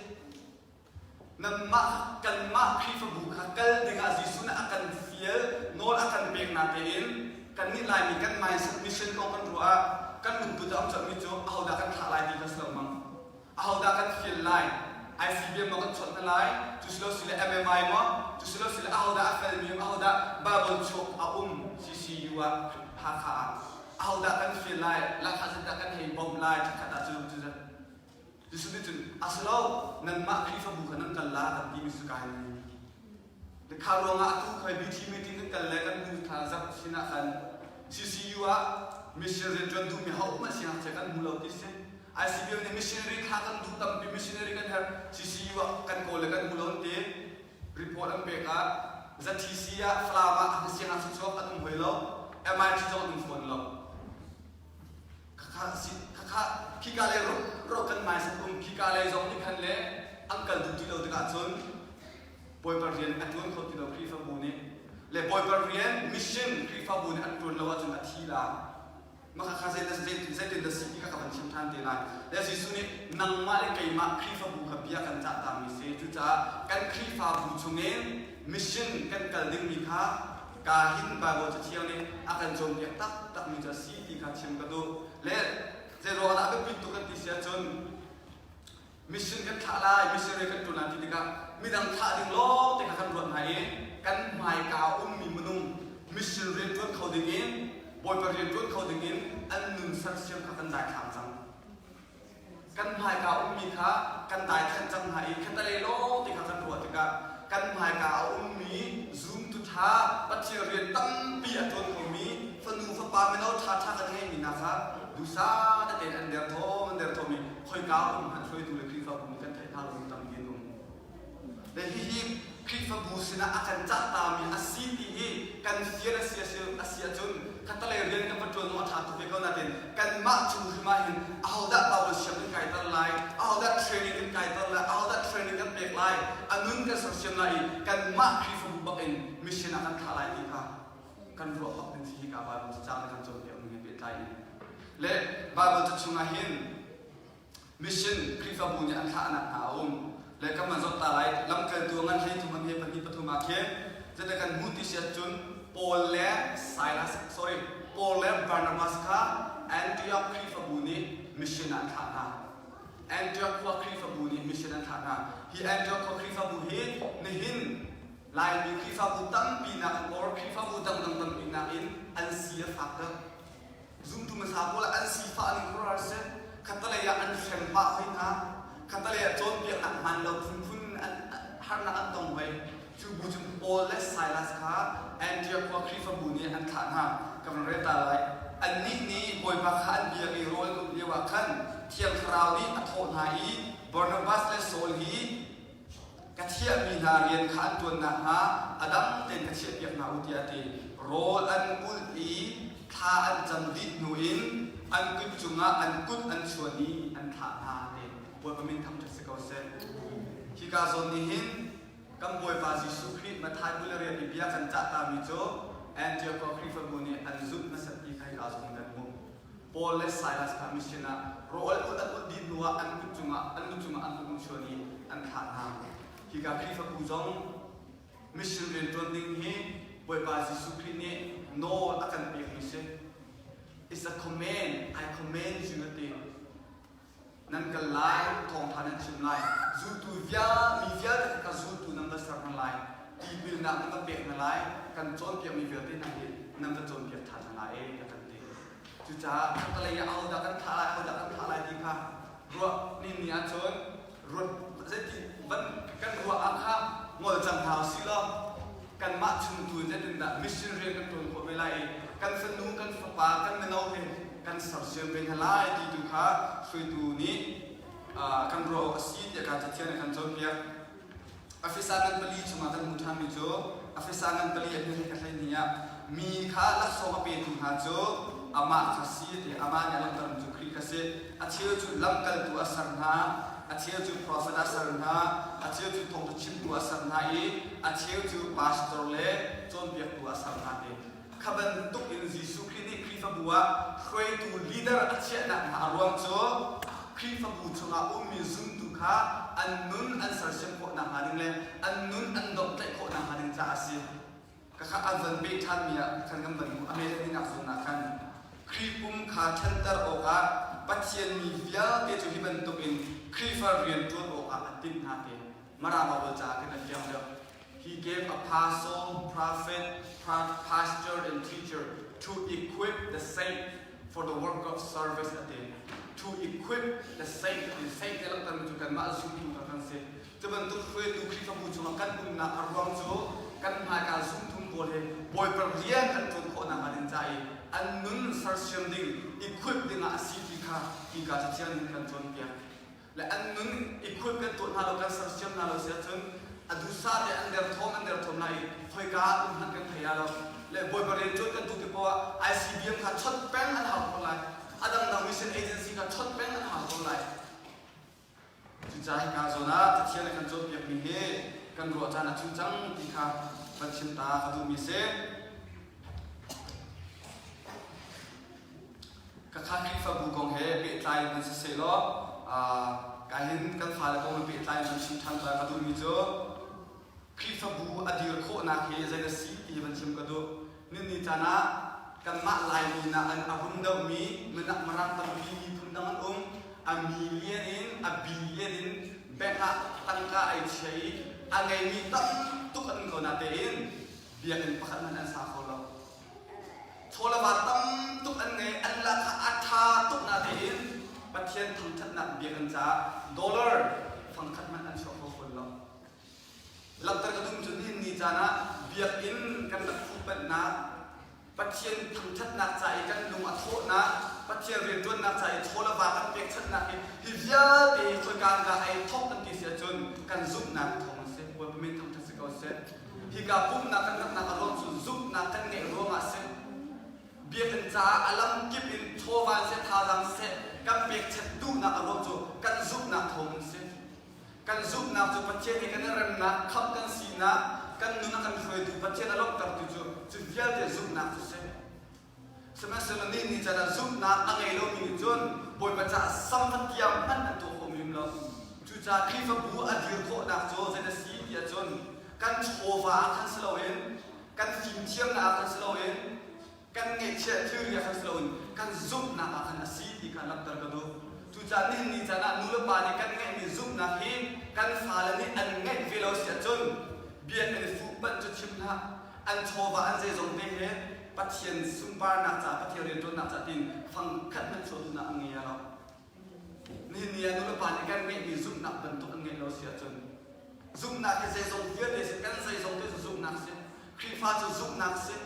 นั่นมากันมาคริสต์บุตรข้ากันดึงอาจิสุนอาการเฟียโนละกันเป็นนาเตอินกันนี่ลายมีกันไม่สักมิชชั่นของกันรัวกันมุ่งตัวจะเอาจากมิจูเอาดักกันถ่ายดีกันสมังเอาดักกันเฟียนลายICBM มันก็ชนกันเลยจุดสุดสุดเลย MMI มั้งจุดสุดสุดเลยเอาด่า FLM เอาด่าบาบลช็อปเอาCCU อ่ะหาขาเอาด่ากันฟิลไลน์หลักฐานด่ากันให้บอมไลน์ขัดด่าจุดสุดจุดอาศัยเรานั่นมาคลิปบุคคลนั้นกันละกันที่มีสุขายแต่ข่าวรองอ่ะทุกเคยบีทีมีทิ้งกันเลยกันดูทางจับสินะกัน CCU อ่ะมิชชั่นเรียนจนดูมีเขาไม่สินะจะกันมูลติเซICBM เนี่ย missionary ข้ากันดูตั้มเป็น missionary กันเหรอ CCU กันโกลกันมุลอนเต report อันเบกอ่ะ ZTC อ่ะ flava อันเสียงอันสุดชอบอันมุ่งไปแล้ว MIT จงมุ่งฝนแล้วข้าขี้กาเลยรถกันไม่สักคนขี้กาเลยจงนี่คันเลยอังกันดูที่เราตะกัดจนบอยปารีนอันตุนเขาที่เราครีฟ้าบุญเนี่ยเลยบอยปารีน mission ครีฟ้าบุญอันตุนเราว่าจนอาทิตย์ละมาข้าเซ็นเดสิที่ข้าบัญชีท่านเท่านั้นแล้วสิสุนี่นังมาเลยKeimahครีฟ้าบุขบียกันจัดตามมิเซจุจ้ากันครีฟ้าบุชงเงินมิชชั่นกันกัลดึงมีข้า กาหินบาโบจะเที่ยวนี่อาการจมเปียกตักมีจะซีที่ขาชิมกระดูเละเจรอละก็ปิดตุกันที่เสียจนมิชชั่นกันท่าลายมิชชั่นเรื่องกันตุนันที่ดีกันมีดังท่าดึงล้อแต่กันรวดไหนกันหมายกาวมีมนุษย์มิชชั่นเรียนจนเขาดึงอินบอยประเรียนจนเขาดึงอินอันหนึ่งสักเชียมกันได้ทางจังกันหมายกาวมีค่ะกันได้ทันจังไหนกันตะเลยล้อแต่กันรวดที่กันหมายกาวมีซูมตุท่าปัจเจเรียนตั้งปีอัจฉริยะมีฟันนูฟันปาไม่เอาท่ากันให้มีนะคะดูซาแต่เด็กอันเดียร์โทมีคอยกาวหันช่วยดูเลยคลิปฟังผมกันไทยท่าลงตั้งยืนลงแต่ที่คลิปฟังบูสินะอาการจัดตามีอาศีที่กันเสียอาศีจนขัดตะเลยเรียนกันปัจจุบันว่าท่าทุกเรื่องนั่นเองกันมาชูขึ้นมาเห็นเอาดับเอาเสียงกันไกลตั้งไลเอาดับเทรนนิ่งกันไกลตั้งไลเอาดับเทรนนิ่งกันเบรกไลอันนู้นกันสักเสียงไลกันมาคลิปฟังบูบอกเองมิชชั่นอาการท่าไลที่ค่ะกันรวบเป็นที่กับบาร์จะจ้างกันจนเดียวมึงเปลี่ยนใจและบาร์จะช่วยเห็นมิชชั่นคลิปบูเนี่ยอันท่านักหาและก็มันจบตาไลลำเกินตัวงั้นให้ทุกคนเห็นปฏิปทุมาเข็มจะได้กันมุติเสียจุนโปลและไซลัสโปลและบาร์นาบัสคาแอนติโอคลิปบูนี่มิชชั่นอันท่านาแอนติโอควาคลิปบูนี่มิชชั่นอันท่านาฮีแอนติโอควาคลิปบูฮีนี่หินลายมีคลิปบูตั้งปีนักโอร์คลิปบูตั้งปีนักอินอันเสียฟักเตอร์zoom tu masapo la an sifa an kurar se khatale ya an shempa hoina khatale ya chon pi an man lo phun an har na an tong wai chu bu chum all less silas kha and your quakri fa bu ni an tha na kam re ta lai an ni boy ba khan bi ri rol ku li wa khan thiam khrau ni atho na I Barnabas le sol hi ka thia mi na rian khan tun na ha adam ten ka thia pi na utia ti rol an ul Iท่าอันจำดิหนูอินอันกุดจุงะอันกุดอันชวนีอันท่านาเองบวยประมินทำจากสกอเซฮิกาโซนิหินกำบวยปาซิสุคริมาทายบุลเรียนอิบิยากันจัตตามิโจแอนเจอคอคริฟบุนีอันซุปมาสติใครกาโซนิกันมุโปเลสไซลัสคามิชนะโรอัลอุดอัลดินัวอันกุดจุงะอันกุดชวนีอันท่านาฮิกาคริฟบุจงมิชเรียนจนดิ้งฮีบวยปาซิสุครินี่no akan pihise is a command I command you ati nan ka lai Thawngtha Chimnak zu tu via mi via ka zu tu nam da sar lai ti bil na ka pek na lai kan chon pek mi via te na hi nam da chon pek tha na e ka kan te chu cha ka le ya au da kan tha lai ti kha ro ni ni a chon ro se ti ban kan ro a kha ngol chang hao si loกันมาชุมตุนจะดึงดับมิชชั่นเรียนกันตุนคนเวลากันสนุกกันฝักปากันไม่เอาเป็นกันสับเสียงเป็นทลายที่ดูค่ะช่วยดูนี้กันรอสีเดียกันจะเที่ยวในกันจนเพียงอฟิศากันผลิตสมากันมุทามิโจอฟิศากันผลิตเป็นกันอะไรเนี่ยมีค่ะลักษณะเป็นทุกหาโจอามาคสีเดียอามาเนี่ยลำตันจุคริกสีอาเชียวจุลำกันตัวสันหาอาเชียวจุพรอเฟสสันหาอาเชียวจุThawngtha Chimnakตัวสันหาอาเชียวจุพาสตอร์เล่จนเบียกตัวสันหาเองขับตุกอินซิสุครินิคริฟบัวช่วยดูลีดเดอร์อาเชียนักหารวมโจคริฟบัวชงอามีซุ่มตุค่ะอันนู้นอันสัรเชมโคนักหาดึงเลยอันนู้นอันดอกเตะโคนักหาดึงจ้าสิก็ข้าอันวันเบทันมีอ่ะขันกำบังอเมริกันนักส่งนักขันคริปุมขาชันตร์โอกาปัจเจียนมีเวียเตจุฮิบันตุกินคริฟาเรียนตัวโอกาตินนาเตมาราบาบจากกันเดียวเดียว He gave apostle, prophet, pastor, and teacher to equip the saint for the work of service at the to equip the saint ที่เราทำจุกันมาสุ่มทุกกันเสร็จจะบรรทุกช่วยดูคริสต์บุญชนกันบุญนักอารวมโจกันหาการสุ่มทุ่มโบเลบอยประเรียนกันจนโคนักหันใจอันนู้นสัร์เชมดิ้ง equip ดิ้งอาศิที่ข้าที่การจะเชื่อกันจนเพียงและอันนู้น equip กันตัวนาเรากันสัร์เชมนาเราเสียจนอดุษาเดอันเดอร์ทอมในหอยกาอุ้มหันกันพยาเราและบอยประเรียนจนกันตุติปว่า ICBM ขัดชดแป้งอันหาคนไรอาดังดังมิชชั่นเอเจนซี่ขัดชดแป้งอันหาคนไรจุดใจการโซน่าจะเชื่อในกันจบเพียงมีเหตุกันรัวจานะจุดจังที่ข้าบัญชิมตาเขาดูมีเสก็ข้าคิดว่าบุกงเฮเปิดใจมันเสียล้อ การเห็นกันฟ้าแล้วก็มันเปลี่ยนใจมันชิมทันไปกระตุ้นมิโจ khi pháp bu adir kho na khi zai na si ti ban chim ka do ni chana kan ma lai ni na an abun da mi mena maram tam mi thun dang an a million in a billion in beka tangka ai chei angai mi tam tu kan ko na te in biakinn pakhat man an sa kho lo thola ba tam tu an ngai an la kha atha tu na te in Pathian Thawngtha Chimnak biakinn cha dollar phang khat man an so kho khol lo laktar ka dum chun ni chana biakinn kan dak phu pat na Pathian Thawngtha Chimnak cha I kan lung a tho na Pathian ren tuan nak cha I thola ba kan pek chat na hi via te khoi kan ga ai thok kan ti sia chun kan zup na thong se bo min Thawngtha se ko se hi ka pum na kan na ron chu zup na kan nge ro ma se biakinn cha alam kip in thowan se Thazang se kan pek chat du na ron chu kan zup na thong se kan zup na chu Pathian ni kan ram na khap kan si na kan nu na kan khoi tu Pathian alok tar tu chu via te zup na chu se semasa ni cara zup na angai lo mi chun boy baca sampat kiam man tu khomim lo chu cha khi fa bu adir kho na cho se na si ya chun kan chowa kan slowen kan tim chiam na kan slowen kan nge che thur ya kan slowen kan zup na kan asi ti kan lak tar ka do chu cha ni cara nu lo pa ni kan nge ni zup na hi kan fala ni an nge velo sia chun biakinn fu ban chu chimha an chowa an je zong te he Pathian sumpah nak cak Pathian rindu nak cak tin fang kat nak suatu nak ngia lo ni anu lepas ni kan ngai zoom nak bentuk ngai lo sia chun zoom nak ke saya zong dia de kan saya zong tu zoom nak se khifa tu zoom nak se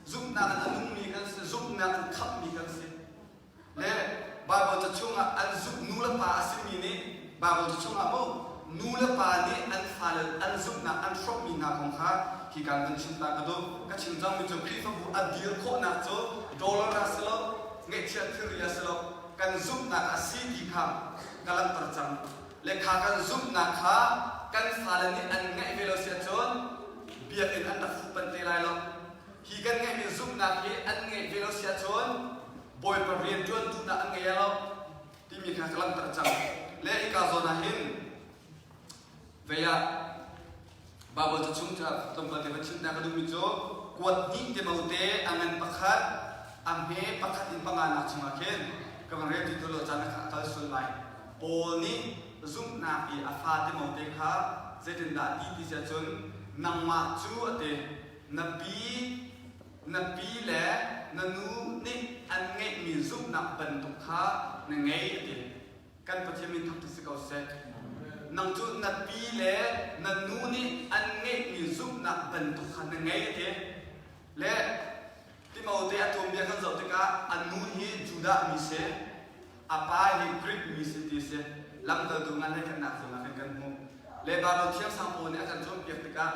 zoom nak anu mi kan se zoom nak khap mi kan se le Bible tu chunga an zoom nu lepas asmi ni Bible tu chunga mo nu lepas ni an fal an zoom nak an shop mi nak kong kha khi kan dan chinta ka do ka chinjang mi chu khifa bu adir kho na cho dollar na selo ngai chia thir ya selo kan zoom nak asi ki kha kalam tarcham le kha kan zoom nak kha kan fal ni an ngai velo sia chon biakinn an da fu pan te lai lo hi kan ngai mi zoom nak hi an ngai velo sia chon boy pa rian tuan tu na an ngai lo ti mi kha kalam tarcham le ika zona hin veya Babo tu cungca tempat tempat cinta kadu mijo kuat ni te maute angan pakhat amhe pakhat in panganak cumaken kemarin itu lo cana kakal sulai pol ni zoom na I afa te maute kha zetin da ti ti sia chun nang ma chu ate napi le nanu ni an ngai mi zoom na bentuk kha na ngai ate kan Pathian min thak se kau se nang chu napi le nanu ni an ngai mi zup nak bentuk khan ngai te le ti maute atom bia kan zau te ka anu hi juda mi se apa hi greek mi se ti se lam ta du ngan kan nak so kan mu le ba lo thiam sang po ne kan chom pek te ka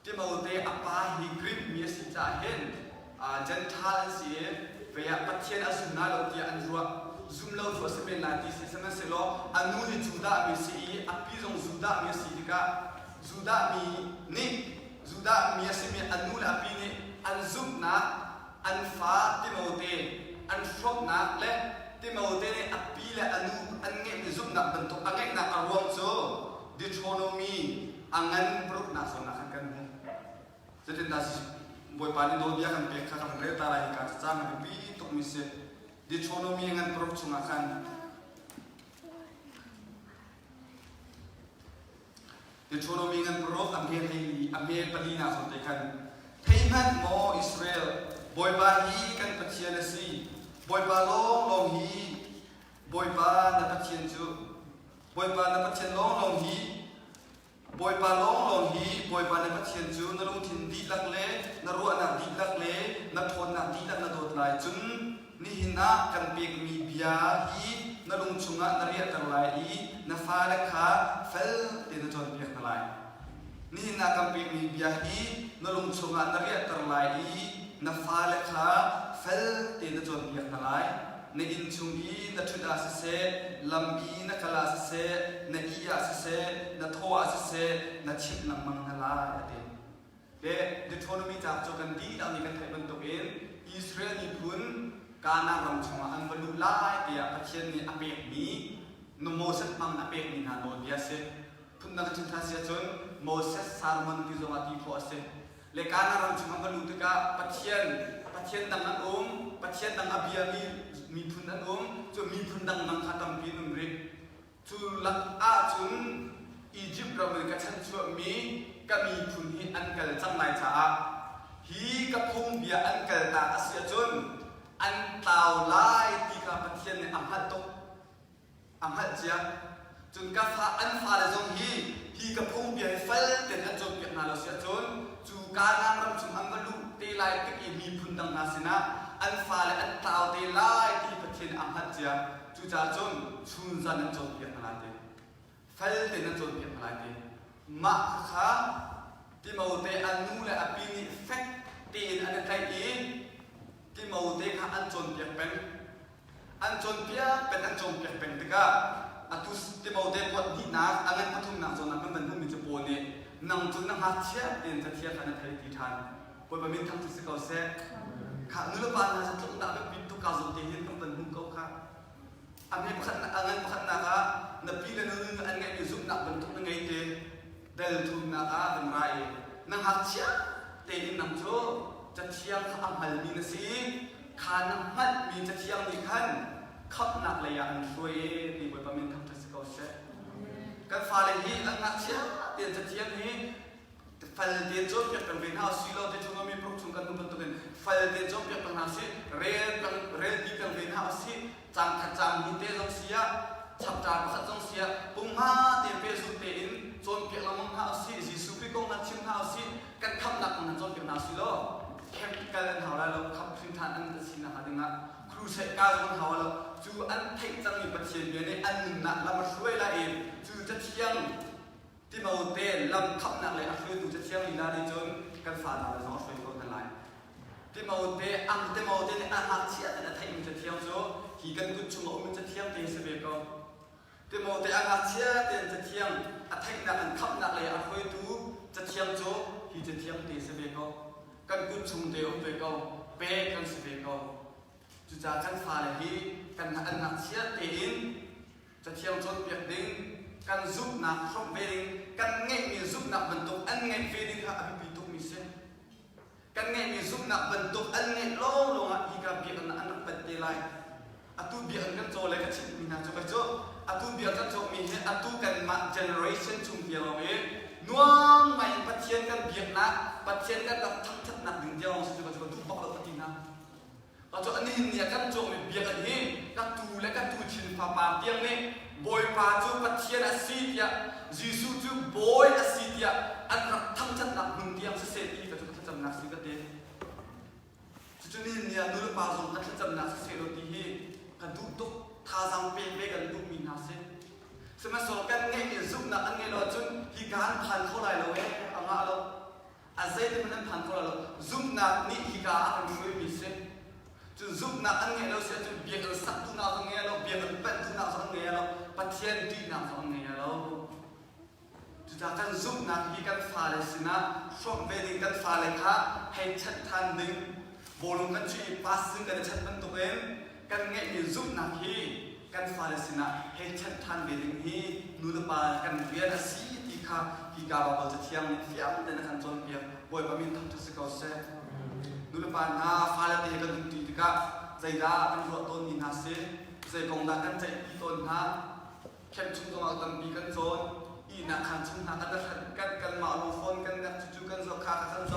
ti maute apa hi greek mi se cha hen gentile si veya Pathian asuna lo ti an ruwa zoom law tu sepen lati se sama selo anu ni juda mi si api zong juda mi si dika juda mi asimi anu la api ni an zoom na an fa timote an shop na le timote ni api le anu an nge ni zoom na bentuk ange na arwang so Deuteronomy angan prok na so na kan mu jadi nasi boy pani do dia kan pek kan reta rai ka chang bi tok mi se Deuteronomy ngan prok chungakan Deuteronomy ngan prok amhe palina so te kan Keimah mo Israel boy ba hi kan Pathian si boy ba long hi boy ba na Pathian chu boy ba na Pathian long hi boy ba long hi boy ba na Pathian chu na long thin di lak le na ruwa na di lak le na thon na di lak na dot lai chun ni hina kan pek mi bia hi na lung chunga na ria tar lai I na fa la kha fel te na chon pek na lai ni hina kan pek mi bia hi na lung chunga na ria tar lai I na fa la kha fel te na chon pek na lai na in chung I na thuda se lam I na kala se na iya se na thoa se na chip na mang na lai ate de Deuteronomy chap cho kan di ta ni kan thai ban to in Israel ni pun kana ram chunga an balu lai dia Pathian ni apek mi no moset mang apek ni na no dia se phun na chin tha sia chon Moses Sarmon ti zomati ko ase le kana ram chimam balu tika Pathian dang an Pathian dang abiami mi phun an chu mi phun dang nang khatam pi num ri chu lak a chun Egypt ram ka chan chu mi ka mi phun hi an kal chang lai cha hi ka phung bia an kal ta asia chun an tau lai ti ka Pathian ne amhat to amhat chia chun ka fa an fa la zong hi ka phung bia fal ten an chon pek na lo sia chon chu ka nam ram chum ang lu te lai te ki mi phun dang na sina an fa le an tau te lai ti Pathian amhat chia chu cha chon chun zan an chon pek na te fal ten an chon pek na te ma kha ti mau te an nu le api ni effect te in an kai i ti mau te kha an chon pek pen an chon pek pen te ka atus ti mau te pot di na angan pathum na zon na ban hum mi chepo ne nang chun na ha chia ten cha chia kana thai ti than poi ba min thang ti se ko se kha nu ba na sa tlung da be pin tu ka zo te hin kam ban hum ko kha ame pakhat na angan pakhat na ka na pi le nu an ngai mi zum na ban tu na ngai te del thum na ka ban rai nang ha chia te in nang cho cha chia kha am hal mi na si kha na mat mi cha chia ni khan khắp nạp lại ăn xuôi thì với bà mình thằng thật sự cầu sẽ các pha lại hi ăn ngắt chia tiền thật chiếm hi phần tiền chốt việc bằng viên hao suy lo thì chúng mình prok chúng cần nung tụi mình phần tiền chốt việc bằng hao xí rel đi bằng viên hao xí chẳng khát chẳng đi tê giống xía chập trà khát giống xía bung ha tiền về dùng tiền chốt việc làm mong hao xí gì suy công là chim hao xí các khắp nạp bằng chốt việc hao xí lo kém cái lần hao lại lo khắp sinh thành ăn tự xin là hạt ngãครูเสกการของเขาแล้วจูอันเทคจังมีปัจเจียนอยู่ในอันหนึ่งนักแล้วมาช่วยละเองจูจะเที่ยงที่มาเต้นลำขับนักเลยช่วยจูจะเที่ยงลีลาดีจนกันฝ่าดาวเลยน้องช่วยคนกันไล่ที่มาเต้อังที่มาเต้นอาหารเชี่ยแต่ไทยมันจะเที่ยงโซ่ขี่กันกุศลมันจะเที่ยงเตะเสบียก็ที่มาเต้อาหารเชี่ยเต้นจะเที่ยงไทยนักขับนักเลยช่วยจูจะเที่ยงโซ่ขี่จะเที่ยงเตะเสบียก็กันกุศลเตะไปก็เป๊ะกันเสบียก็จุดการฟ้าเลยที่กันอันนักเชียร์ตีนจะเที่ยวจนเปียกดิ้งกันซุปหนักครบเวดิงกันเงี้ยมีซุปหนักบรรทุกอันเงี้ยเวดิงค่ะอภิปิตุมีเส้นกันเงี้ยมีซุปหนักบรรทุกอันเงี้ยโล่ลงอ่ะอีกาเบียกันอันนักเป็นเตลัยอัตุเบียกันโจเลยกันชิดมีนาโจไปโจอัตุเบียกันโจมีเห็นอัตุกันมาเจเนอเรชั่นชุมเดียวเองนัวไม่ปัจเจียนกันเบียกนะปัจเจียนกันแบบทั้งชัดหนักดึงเดียวสุดจะทุบบอกเราปฏินะเราจะอันนี้เนี่ยกันโจมเบียกันนี้กันตูและกันตูชินฟ้าปาเตียงนี่บอยปาจูปัจเจียนอาศิเตียจีซูจูบอยอาศิเตียอันรักทั้งชัดหนักดึงเดียวเสียดีกับจุดจำนักสิกันเดจุดนี้เนี่ยนู่นปาจูกันจำนักเสียโรตีฮีกันดูตุกท่าสังเปย์กันดูมีนาเสียสมัยสอนกันไงเนี่ยซุปนักอันไงเราจนฮีการผ่านเข้าไหลเราเองอ่างเราอาศัยที่มันผ่านเข้าไหลเราซุปนักนี่ฮีการอันช่วยมีเสียจุดซุปนักอันไงเราเสียจุดเบียกันสักตุนาสังเงเราเบียกันเป็นตุนาสังเงเราปัจเจียนตีนาสังเงเราจุดจากกันซุปนักฮีกันฟ้าเลยสินะช่วงเวดิกันฟ้าเลยค่ะให้ชัดทันดึงโบลงกันช่วยปัสซึ่งกันชัดมันตัวเองกันไงมีซุปนักฮีกันฟ้าเลยสินะให้ชัดทันเวดิงฮีนูนปากันเวียนสีที่ค่ะฮีกาบาจะเที่ยงนี่เที่ยงแต่ในขั้นตอนเบียบอยบะมินทำทุกสิ่งเขาเสนูนปานาฟ้าเลยเตะกันตีที่ค่ะใจดาเป็นรถต้นนินาเสใจกงดากันใจอีต้นฮะเข้มชุ่มตรงเอาตันบีกันโซนอีนักขันชุ่มหากันมาลูฟอนกันนักจู่กันโซคากันโซ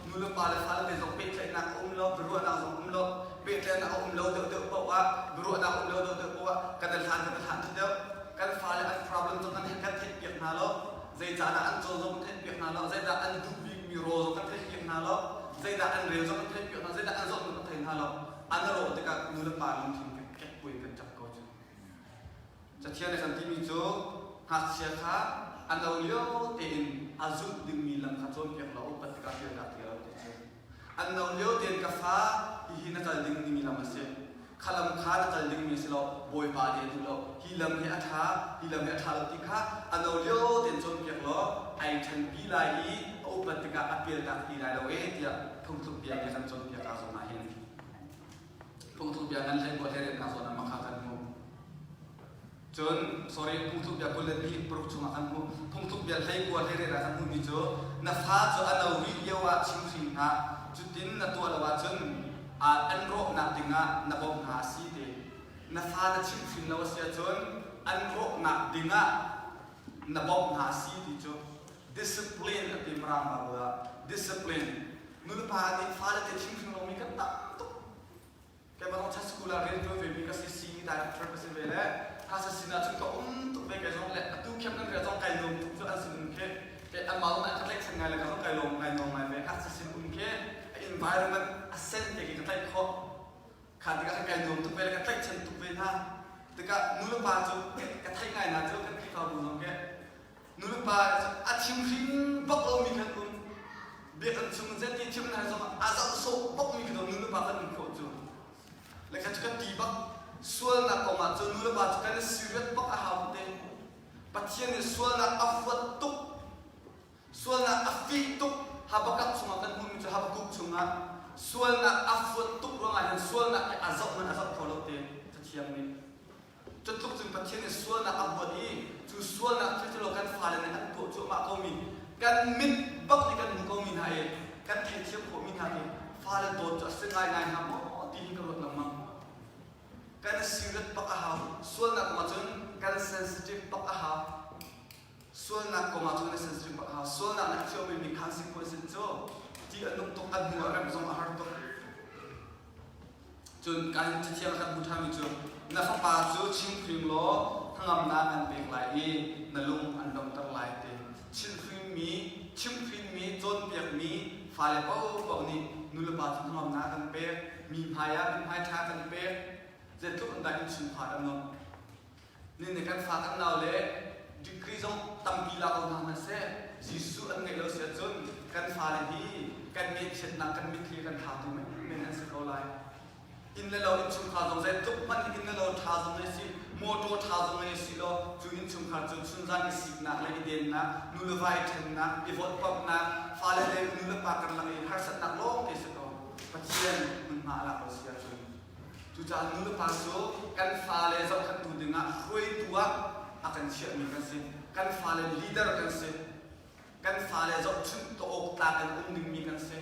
นูนปาเลยฟ้าเลยส่งเป็ดเลยนักลบรัวนักส่งลบเป็ดเลยนักลบเดือดเพราะว่ารัวนักลบเดือดเพราะว่ากันทานเดียวกันฟ้าเลยอัน problem ตรงนั้นเห็นกันเทียบเปียกนาล้อใจจ่าอันโจโจกันเทียบเปียกนาล้อใจจ่าอันดูบีมีโรโจกันเทียบเปียกนาล้อใจจ่าอันเรียวโจกันเทียบเปียกนาใจจ่าอันโจกันเทียบนาล้ออันนั้นโรติกับนูนปาลงทิ้งแก็บปุ๋ยกันจับก็จะเทียนในสันติมีโจหักเชียค่ะอันเราเลี้ยวเต็นอาจุดดึงมีลำขัดโจนเปียกเราปฏิกาเปียกดักเดียวเต็นอันเราเลี้ยวเต็นกาฟ้าอีน่าจะดึงมีลำมาเสียขลังขาน่าจะดึงมีสิเราบอยปาเดียดูเราฮีลำเฮอัฐาเราติค่ะอันเราเลี้ยวเต็นโจนเปียกเราไอชันปีไลอุปติกาเปียกดักที่ไรเราเดียทุ่งทุกเปียกกันโจนเปียกอาสมาเห็นทุ่งทุกเปียกนั้นเล่นบทเรียนอาสนะมาขากันมูจ จน sorry พุ่งทุบยาคนเล่นที่ปลุกชุมกันมุพุ่งทุบยาให้กวนให้เรื่องกันมุมีโจนับฟ้าจนอันเราวิเยาวะชิมชิงฮะจุดดินนับตัวเราว่าจนอันโรนับดิ่งะนับบงหาสีเดนับฟ้าจะชิมชิงเราเสียจนอันโรนับดิ่งะนับบงหาสีดีโจ discipline อันที่มรามบ่าว discipline นุลพานี่ฟ้าจะชิมชิงเรามีกันตั้งตุ๊กแกมาต้องใช้สกุลเรียนด้วยมีกันซีได้ทริปสิเวล่ถ้าสินะจนก็ตุ๊กไปกันจงแหละตู้เข้มนั่นก็ต้องไกลลงทุกส่วนอันสิ่งแค่แต่อันมาต้องเล็กสังเกตเลยก็ต้องไกลลงมาเว้ยถ้าสิ่งแค่ environment ascent อย่างนี้ก็ได้ข้อขาดที่ก็ไกลลงทุกเวลาก็ได้เช่นทุกเวลาแต่ก็นุลพาจนก็ได้ง่ายนะจนก็ที่เขาดูน้องแค่นุลพาอาชิมริงบอกเรามีกันคุณเบียกันชุมเซนที่ชิมนั่นสมอาจจะโซ่บอกมีกันนุลพากันมีคนจูแล้วก็จะดีบักส่วนนักก็มาจนนุลพาจะกันสิริบักอาหารเต็มปัจจัยในส่วนนักอัฟวัตตุส่วนนักอัฟฟิตุหาบักชุมกันหุ่นจะหาบักชุมกันส่วนนักอัฟวัตตุว่าไงส่วนนักอาซับมันอาซับเขาเราเต็มจะเทียมนี้จนทุกสิ่งปัจจัยในส่วนนักอัฟวัตอีจุดส่วนนักที่เรากันฟ้าในอันตัวจุดมาก็มีกันมิดบักในกันมุกก็มีหายกันเทียมก็มีหายฟ้าในตัวจะสิ่งง่ายๆฮะมั้งที่นี่ก็ลดลงมั้งกันสิริปักอาหารส่วนนักมาจนกันเซนซิทีฟปักอาหารส่วนนักก็มาจนเซนซิทีฟปักอาหารส่วนนักที่เราไม่มีคอนซิเควนซ์จ้ะที่อนุตกอันหัวเราไม่ต้องอาหารตัวจนการที่เที่ยวกันบุตรมีจ้ะนักป่าจ้ะชิมพิมล้อทั้งอำนาจอันเป็นหลายนั่นลุงอันดำตั้งหลายเต็มชิมพิมมีจนเปียกมีฝ่ายเป้านี่นุลบาทั้งอำนาจกันเป๊ะมีพายาเป็นพายท้ากันเป๊ะเจ็ดทุกอันใดชิมผ่านอันนั้นนี่ในการฝากอันเราเลยดิกรีจงตั้งปีลาของทางนั้นเสียจิสุอันไงเราเสียจนการฝากเลยการมีเช่นนั้นการมีที่การทำถูกไหมไม่นั่นสิเขาไล่อินเราอินชุมขาจงเจ็ดทุกมันอินเราท้าจงเลยสิโมโตท้าจงเลยสิเราจูอินชุมขาจงชุนจันสิกนักเลยเด่นนะนุลไวเทนนะอีวอดปั๊บนะฝากเลยนุลปากันเลยหาสัตว์นักโลกที่สุดปัจจัยมันมาละเราเสียจนทุจานุลปัสโซกันฟาเลจอกันดูดึงอ่ะคุยตัวอากันเชื่อมีกันสิกันฟาเลลีดเดอร์กันสิกันฟาเลจอชุดโตอกตากันดึงมีกันสิ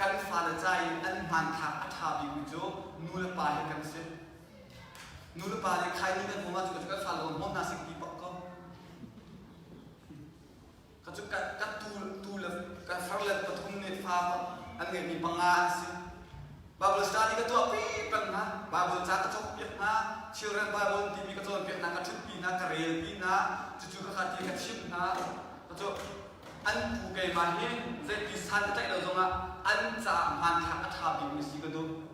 กันฟาเลใจอันมันทักอัฐาบิกุโจนุลปาให้กันสินุลปาเลใครนี่กันผมว่าจุดกันฟาเลมองนาสิกีปอกก็จุดกันตูเลกันฟาเลปฐุมเนฟาอันเงี้ยมีปังอาสิBible study ka tu api pernah Bible cakap cakap pernah children Bible TV ka tu pernah ka cuti na ka real na cucu ka kati ka chimh na ka tu an pu Keimah he zai pisan ta lo zonga an cha man tha atha bi mi si ka tu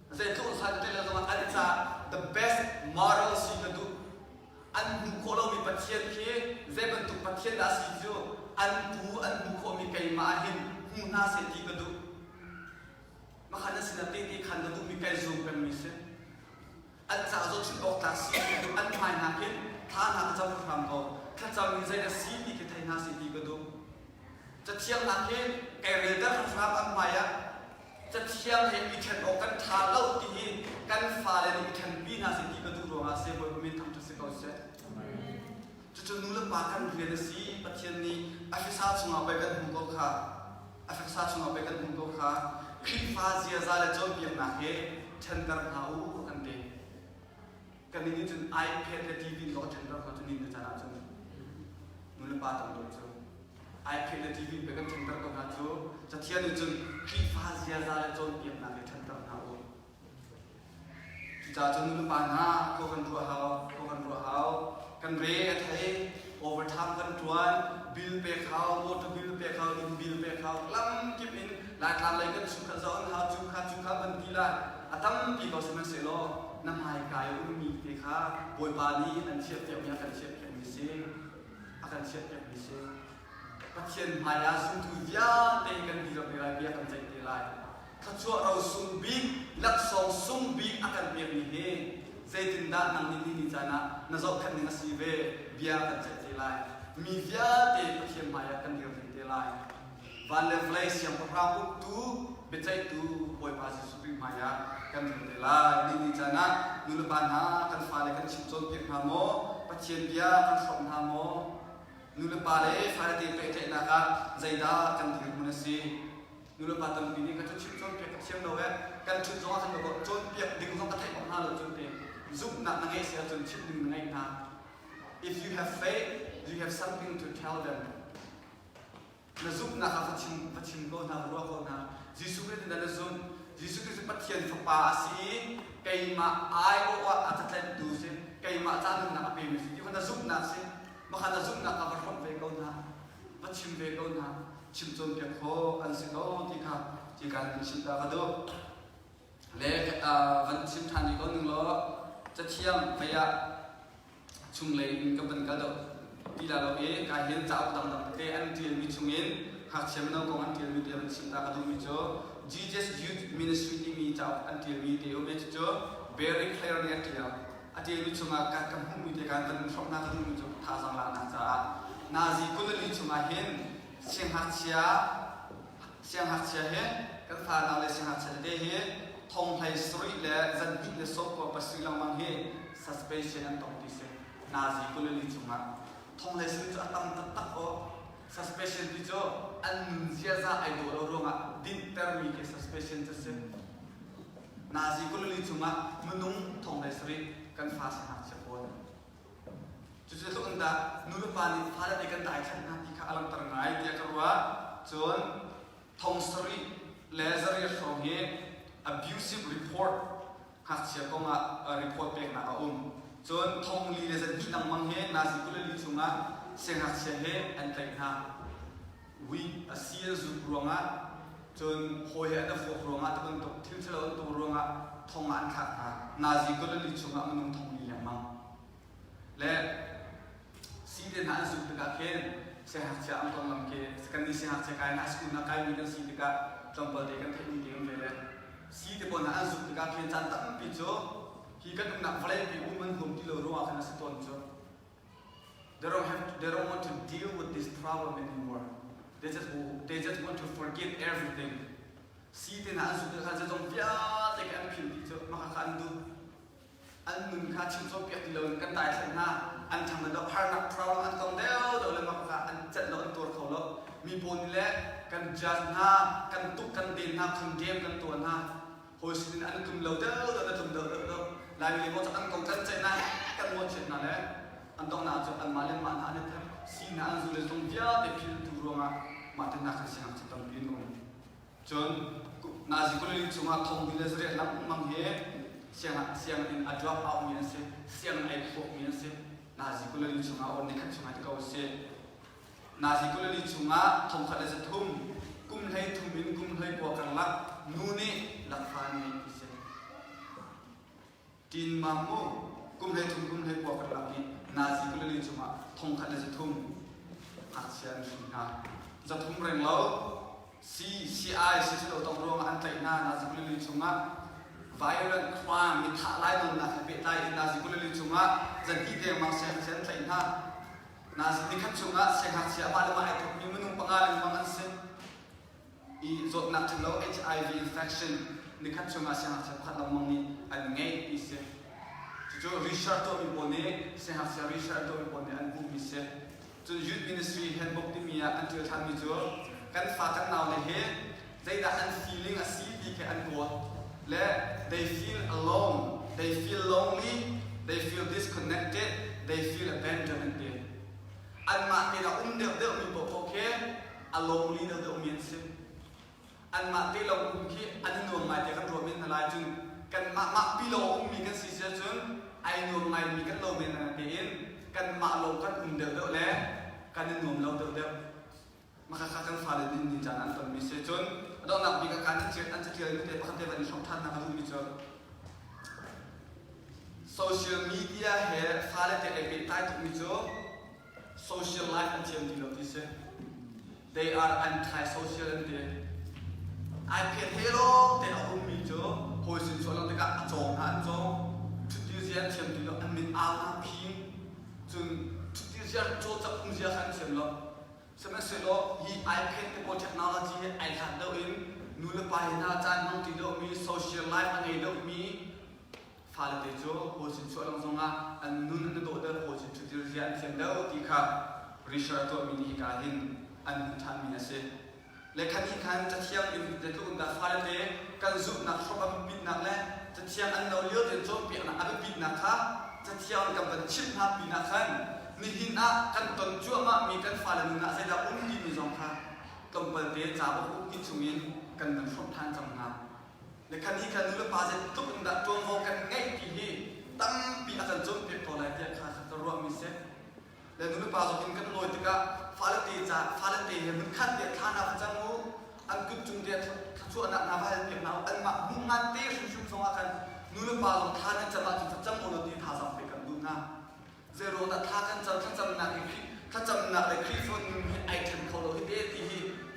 zai tu san ta lo zonga an cha the best moral si ka tu an pu ko lo mi Pathian ke zai bentuk Pathian da si jo an pu ko mi Keimah hin hu na se ti ka tu makanya sinatiti kan tu mikai zoom kan mise an sa zo chin ok ta si an mai na kin tha na ka jam kham ko kha jam ni zai na si ti ke thai na si ti ka do cha thiam na kin kai re da kham an mai ya cha thiam he i than ok kan tha lau ti hi kan fa le ni than bi na si ti ka do ro nga se bo min tham ta se ko se chu nu la pa kan re na si Pathian ni afisa chunga pai kan hum ko kha afisa chunga pai kan hum ko kha Keimah zia zala jom biak nak he center tahu kan deh kan ini jun iPad dan TV lo center kan jun ini cara jun nula patang lo jun iPad dan TV bekan center kan jun jatian jun Keimah zia zala jom biak nak he center tahu kita jun nula pana ko kan dua hau kan re thai overtime kan tuan bill pay kau motor bill pay kau in bill pay kau lam keep in lai kan lai kan suka zon ha cuka ban gila atam pi ko semen selo nam hai kai u mi te kha boy pa ni an siap tiap ya kan siap tiap mi se akan siap tiap mi se Pathian maya sum tu ya te kan di ro lai bia kan jai te lai kha chu ro sum bi lak song sum bi akan bia ni he zai tin da nang ni ni jana na zo kan ni na si ve bia kan jai te lai mi via te Pathian maya kan di ro te lai van le place yang pertama tu becai tu boy pasi supri maya กันถึงเวลานี่จะนะนุลปานหากันฟ้าเลยกันชิมจนเปียกหาโมปัจเจียนเบียกันสมหาโมนุลปาเลยฟ้าเลยเปย์เจนะครับใจดากันถึงมันสินุลปาตั้งปีนี้กันจะชิมจนเปียกเชียงโดเวกันชุดร้อนกันแบบจนเปียกดึงต้องกระแทกของหาเราจนเปียกซุปหนักนั่งเอเสียจนชิมดึงนั่งนะ if you have faith you have something to tell them na zup na ka fachim ko na ro ko na jisu ke na zon jisu ke pathian fa pa si Keimah ai o atatlet du se Keimah cha na ape mi si na zup na se ma na zup na ka fa ve ko na pachim ve ko na chim chon ke kho an se no ti kha ti kan chim ta ka do le van chim thani ko nung lo cha thiam me ya chung le in ka ban ka doที่เราเองการเห็นจากต่างๆแต่อันที่มีช่วงนี้หากเชื่อมโยงกับอันที่มีเดียร์สิ่งต่างๆดูมีโจ้ Jesus Youth Ministry ที่มีจากอันที่มีเดียร์มีโจ้ very clear เนี่ยที่เราอันที่มีช่วงการกำหุ่นมีเดียร์การเป็นช่องหน้าดูมีโจ้ท่าสังลานาจานาซีกุลลีช่วงเห็นเสียงหักเชียเห็นกันฟ้านาเลเสียงหักเชียเดเห็นทงไทยสตรีและจันทิเลสกว่าปัสสิลังมังเห็น suspension อันตรงที่เสนาซีกุลลีช่วงทงเลยซึ่งจะตั้งตักโอ suspicion ที่จะอันเสียจะไอโดเรารู้งะดินเตอร์มีแค่ suspicion จะเสร็จนาซีกุลลีจุงะมนุษย์ทงเลยสิกันฟ้าสหักเฉพาะจุดที่ตัวอันดานุรุปานิฟ้าได้กันได้ฉันนะที่ข้าอลังตระหง่ายที่กว่าจนทงสรีเลเซอร์ของเฮ abusive report หักเฉียบก็มา report เป็นนักอุ้มจนทงลีเลจะที่นั่งมังเฮนาซิกุลลีจุงะเสียงหักเสียเฮอันไกลนะวิเสียจุกรวงะจนหอยอันฟกรวงะตะวันตกทิวเชลอันตกรวงะทงอันขัดนะนาซิกุลลีจุงะมันนุ่งทงลีอย่างมังและสีเดนหันสุดตะกะเคนเสียงหักเสียอันตรงลำเกสกันนี้เสียงหักเสียกายนัสกุลนักกายมีกันสีตะกะจำเป็นเด็กกันเทคนิคเองเลยสีเดบนหันสุดตะกะเคนจันตั้งปิดโจhe kan nak fly di woman home di luar rumah kena setonjo. They don't want to deal with this problem anymore. They just want to forget everything. Si tin an sudah kan jom biar tak an pin di jo maka kan du an nun kan chim so biar di luar kan tai sana an thang dah har nak problem an kong deu le maka an jat lo an tur kau lo mi pon le kan jan na kan tuk kan din na kan game kan tuan na hồi sinh an kum lo deu tum deu lại vì một anh còn chân chạy này cần một chuyện nào đấy anh đông nào cho anh mà lên mạng anh ấy xin anh du lịch trong phía để phi tu ruộng mà tên nào sẽ làm trong pin luôn chọn na gì cũng liên chung hàng thông tin là lắm mang hết xiang in a drop out miễn phí xiang ai phụ miễn phí na gì cũng liên chung hàng ổn định chung hàng câu xe na gì cũng liên chung hàng thông khát là rất thum cung hay thum bin cung hay qua càng lắc nuni lắc phan này tin mamu kum hai kwa kala ni nazi kulali chuma thong khat le thum aksian na za thum reng lo ci se lo tong ro an tai na nazi kulali chuma violent crime mi tha lai non na be tai nazi kulali chuma za di de ma se tai na nazi ni khat chuma se khat sia ba le ma ai thum mi munung pangalan mang an se I zot na thlo HIV infection ni khat chunga se ha khat lam mang ni an ngei pi se chu Richard to mi bone se ha se Richard to mi bone an bu mi se chu youth ministry handbook ti mi an tu than mi jo kan fa kan naw le he they da an feeling a see pi ke an go le they feel alone they feel lonely they feel disconnected they feel abandoned there an ma te da de mi bo okay alone li de mi seอันมาตีเราอุ้มขี้อันนวมไงแต่กันรวมเป็นอะไรจึงกันมาปีเราอุ้มมีกันสี่เจ้าจึงไอ้นวมไงมีกันเราเป็นอะไรเป็นกันมาเรากันอุ้มเดือดแล้วกันนวมเราเดือดมาข้ากันฟ้าเลยดินจานันตอนมีเสียจนเราหนักมีการเชื่ออันจะเชื่อไม่ได้พัฒนาในช่องทางนะครับทุกท่านโซเชียลมีเดียเห็นฟ้าเลยแต่เอฟใต้ทุกมิจฉาโซเชียลไลฟ์อันเชื่อที่เราที่เสีย they are anti-social and they I pay hello they are me jo hồi sinh cho nó tất cả trồng hạt jo chút tiêu diệt chiếm thì nó ăn mình ao ăn phim chừng chút tiêu diệt cho tập công diệt ăn chiếm lo xem mà xem lo hi I pay the technology I had đâu in นูเลไปน่าจานน้องที่เรามีโซเชียลไลฟ์อะไรเรามีฟาเลติโจโหสินช่วยลงสงอ่ะอันนู้นนั่นโดดเดินโหสินชุดเรียนเทียนเดาที่ค่ะริชาร์ดตัวมินิการหินอันทันมีนะเสและคันนี้คันจะเที่ยงอินเดียก็อุ่นดาฟาเลติกันซุปนักชอบอับปิดนักและจะเที่ยงอันเราเลี้ยวเดินโจมเปียกนักอับปิดนักค่ะจะเที่ยงกับเป็นชิมฮับปีนักขันนี่หินอ่ะกันต้นจั่วมามีกันฟาเลนุนะเสดาอุ้มดีมีสองค่ะต้องเปิดเดียจ่าบุกกิจชุมินกันเป็นชอบทานจำงานและคันนี้คันนู้นปาเสตุกอุ่นดาตัวโมกันง่ายปีฮีตั้มปีอาจารย์โจมเปียกตัวไหนเดียค่ะจะรวมมีเสและนู้นปาสกินกันลอยติกะฟาเลติจ่าฟาเลติเห็นมันขัดเดียทานาพจังมูอันกุจุงเดียชั่วนักนาพายเปียกนาอันมามุ่งงานเตะชุ่มๆสองอาการนู้นปาลงทานจะมาจุดจังโมโนตีทาสัมเปียกันดูนะเซโรนัทากันจะถ้าจำหนักอีกถ้าจำหนักเลยคลิปคนไอเทมเขาเราเดียตี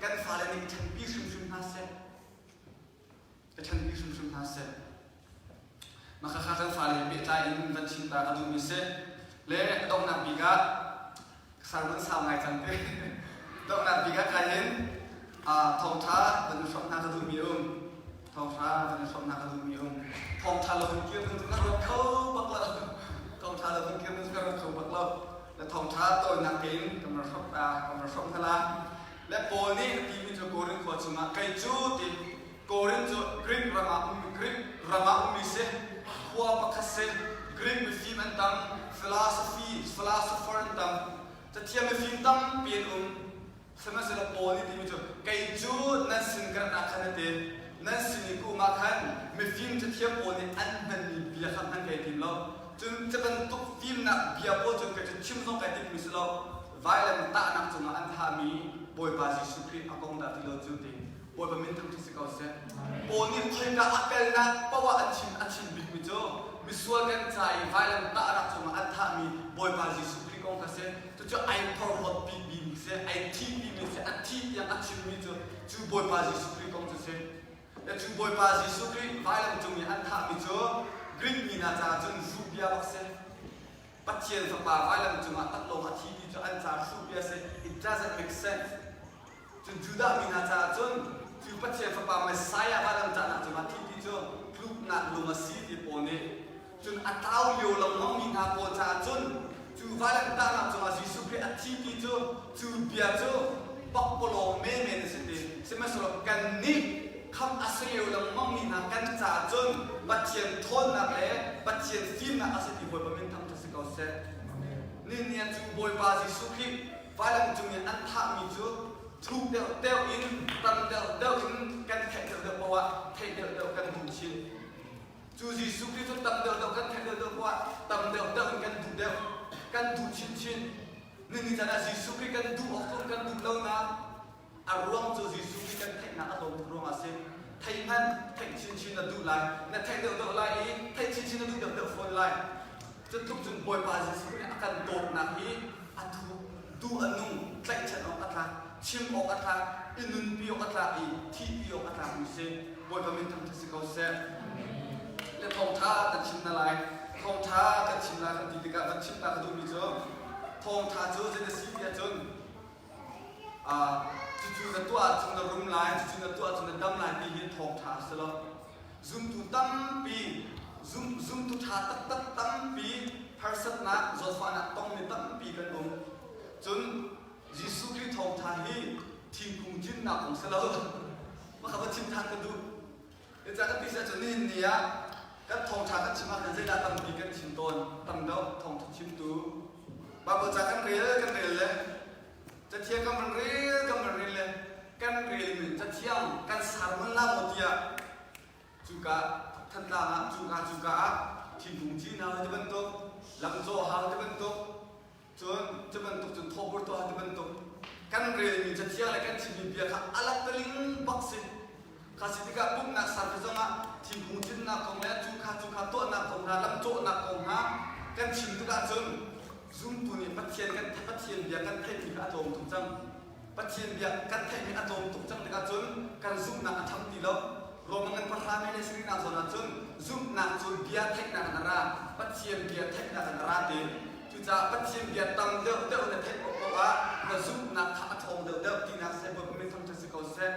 กันฟาเลติฉันปีชุ่มๆน่าเสก็ฉันปีชุ่มๆน่าเสมาข้ากันฟาเลติใจมันชิมตากระดูมิเสและต้องนับปีกะสารมันสาวไงจังเต้ต้องนับปีกะใครเห็นทองท้าเป็นชอบนักกระดูมีทองท้าเป็นชอบนักกระดูมีทองท้าเราเป็นเกี่ยวกับการรถเข้าบักเราทองท้าเราเป็นเกี่ยวกับการรถเข้าบักเราและทองท้าตัวนักเก่งกำลังชอบกำลังชอบทลาและโปนี่ที่มีจะโกรินขวดสมาไก่จูติโกรินจะกรีกรามาอุมิเซหัวปักเซกรีกมีฟิมันตังฟิลโซเฟอร์ตังจะเทียมมีฟิมตังเปลี่ยนสมัยเราโปนี่ที่มีจะไก่จูนั่นสินกันนักขันเตนั่นสินกูมาขันมีฟิมจะเทียมโปนี่อันมันมีเบียร์ขันไก่ทีมเราจนจะเป็นตุกฟิล์มนักเบียร์โปจนก็จะชิมส่งไก่ทีมมิสเราไวเลนตานักจงอันทามีบอยบาจิสุครีอากงดาที่เราจุดเองบอยบามินทั้งที่สิเขาเสียโปนี่คอยกับอักเกลนักเพราะว่าอันชิมบิกมิโจมิสวากันใจไวเลนตานักจงอันทามีบอยบาจิสุครีกงเขาเสียจะไอพอร์ฮอตบีบีมิเสียไอทีบีมิเสียอันทียังอันชิมมิโจจูบอยบาจิสุครีกงจะเสียและจูบอยบาจิสุครีไวเลนจงอันทามิโจกรีกมีนาจาจนรูปยาบักเซปัจเจียนสปาไว้แล้วจุมาตัดลงอาทิตย์จนอันจารูปยาเซ it doesn't make sense จนจูดามีนาจาจนจูปัจเจียนสปาไม่ใช่ไว้แล้วจานะจุมาที่จนลูกนักลงมาซีที่ปนเนี่ยจนอัตราเลี้ยวลงน้องมีนาโปจาจนจูไว้แล้วตานะจุมาจีสุเพอาทิตย์จูเบียจนปักปลอมเมเมนสิเดใช่ไหมสำหรับกันนี่คำอาศัยเราไม่มีนักการจ่าจนบัดเชียนทนนักเล่บัดเชียนฟิล์มนักอาศัยที่บอยบามินทำทัศน์เก่าเสร็จนี่เนี่ยจูบอยบาจิสุขีไฟลังจูเนี่ยอันท่ามีจูทุกเดียวอินตั้งเดียวอินกันแข่งเดียวเพราะว่าแข่งเดียวกันดูชินจูจิสุขีจูตั้งเดียวกันแข่งเดียวเพราะว่าตั้งเดียวกันดูชินนี่จะน่าจิสุขีกันดูออกกันดูเล่านะอารมณ์จูจิสุขีกันแข่งนักอารมณ์รวมอาศัยไทยมันแข่งชินนะดูไลน์นะแข่งเดียวไลน์แข่งชินนะดูเดียวโฟนไลน์จนทุกจนบอยบาจิสุขีอาการโดดหนักนี้อันทุกดูอันนุ่งใจฉันออกอัตราชิมออกอัตราอินุนปีออกอัตราอีที่ปีออกอัตรามุเซ่บอยบามินทำทัศน์เขาเซ่และทองท้ากันชิมนาลายทองท้ากันชิมนากันดีดีกันชิมนากันดูมิโจทองท้าโจจะได้สีเดียจนจู่ๆตัวจนรุมไลน์จู่ๆตัวจนดำไลน์ปีเห็นทองท้าเสร็จแล้วซุ่มตุตั้มปีซุ่มตุท้าตั้มปีพาร์สัตนักจอดฟ้านักต้องมีตั้มปีกันจนยิสุคริสต์ทองท้าฮีทีมกุงจินนักของเสร็จแล้วมาขับรถชิมทางกันดูเดี๋ยวจากกันปีเสร็จจนนี่เนี่ยกันทองท้ากันชิมมากันเสร็จแล้วตั้มปีกันชิมต้นตั้มเดาทองชิมตูบาบจากกันเรียเลยจะเที่ยงกันเรียเลยกันเรียนจะเที่ยงกันสารมันล่าหมดยาจุกะทันตาจุกะที่บุญจีน่าจะเป็นตัวลำโซ่หาจะเป็นตัวจนจะเป็นตัวจนทบตัวจะเป็นตัวกันเรียนจะเที่ยงอะไรกันชิมเบียค่ะอาลักตะลิงบักซิข้าสิที่กับปุ๊บนักสารพิษงะที่บุญจีน่าของแล้วจุกะตัวนักของหาลำโซ่นักของหากันชิมตุกะจนซุ่มตัวนี้ปัจเจียนกันปัจเจียนเบียกันเทมีอะโตมถูกจังปัจเจียนเบียกันเทมีอะโตมถูกจังแต่กันจนกันซุ่มนักทำดีแล้วรวมกันพระรามีในสิ่งนั้นส่วนนั้นจนซุ่มนักจนเบียเทคนักนาราปัจเจียนเบียเทคนักนาราเดียจุจ้าปัจเจียนเบียตั้งเดียวในเทคบอกว่าเราซุ่มนักอะโตมเดียวที่นักเสพบไม่ทำจะสิ่งเขาเสพ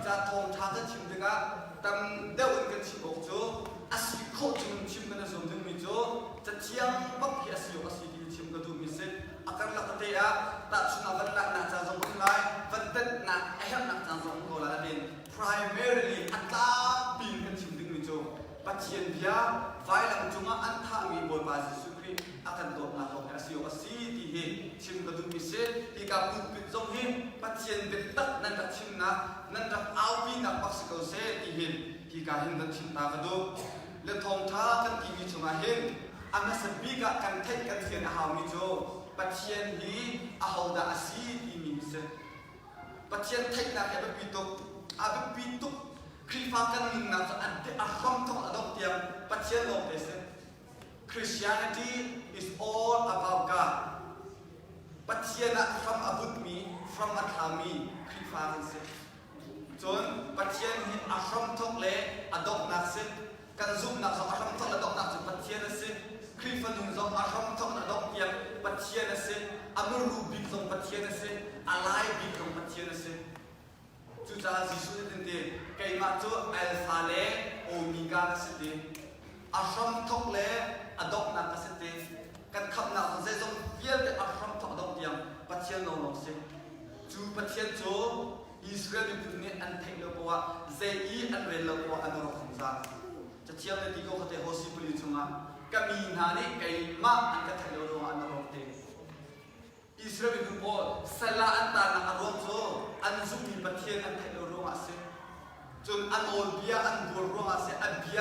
จะทงท้าจะชิมดึงอ่ะตั้งเดี๋ยวอุ่นกันชิมออกจูอาศัยโคจุนชิมกันส่วนดึงมิจูจะเที่ยงบักที่อาศัยอาศัยที่ชิมกันดูมิเสอาการหลักเตะตัดชุนวันหลักนักจะส่งคนไล่วันเต็นนักไอ้hemนักจะส่งคนละเป็น primarily อันตาปีนกันชิมดึงมิจูปัจเจียนเบียไฟหลังจุงอันท่ามีบนบาสิสุขีอาการโดดนักของอาศัยอาศัยที่เห็นชิมกันดูมิเสที่กับปุ่นปิดจงเห็นปัจเจียนเบ็ดตักนั่นกับชิมนักนั่นกับเอาปีนักปักสกัดเสที่เห็นที่การเห็นกันชิมตากระดูและทองท้ากันที่มีชงเห็นอันนั้นสบีกกันเทกันเทียนอาหารมิจูปัจเจียนฮีอาหารดาสีที่มีมิเสปัจเจียนเทนักเอเบปิตุอาเบปิตุคริฟ้ากันมินนักอันเดอาคำทองอดอกเตียมปัจเจียนลงเตส Christianity is all about God ปัจเจียนนัก from อาบุตมี from อัฐามีคริฟ้ากันเสจนปัจเจียนฮีอาคำทองเล่อดอกนักเสกันซุ่มนักสองอาคำทองอดอกนักจนปัจเจียนเสคริฟันนุ่งสองอาคำทองอดอกเตียมปัจเจียนเสอามุรูบิกสองปัจเจียนเสอาไลบิกสองปัจเจียนเสจุดาจิสุดเด่นๆไก่มาจูอัลฟาเลโอเมก้าเสด็จอาคำทองเล่อดอกนักเสด็จกันขับนักเสด็จจงเยี่ยมแต่อาคำทองอดอกเตียมปัจเจียนลงเสจูปัจเจียนจูอิสราเอลเป็นเนี่ยอันเทงเลวว่าเจอีอันเรลเลวอันรอคงซาจะเที่ยวในที่เขาเขาจะโฮสิบุลิจุงะก็มีนานี่ไก่มาอันก็เทงเลวอันรอเตอิสราเอลเป็นพวกสละอันตานักอารมณ์โซอันซุมีปัจเจียนอันเทงเลวอาเซจนอันโอลเบียอันบัวรวงอาเซอันเบีย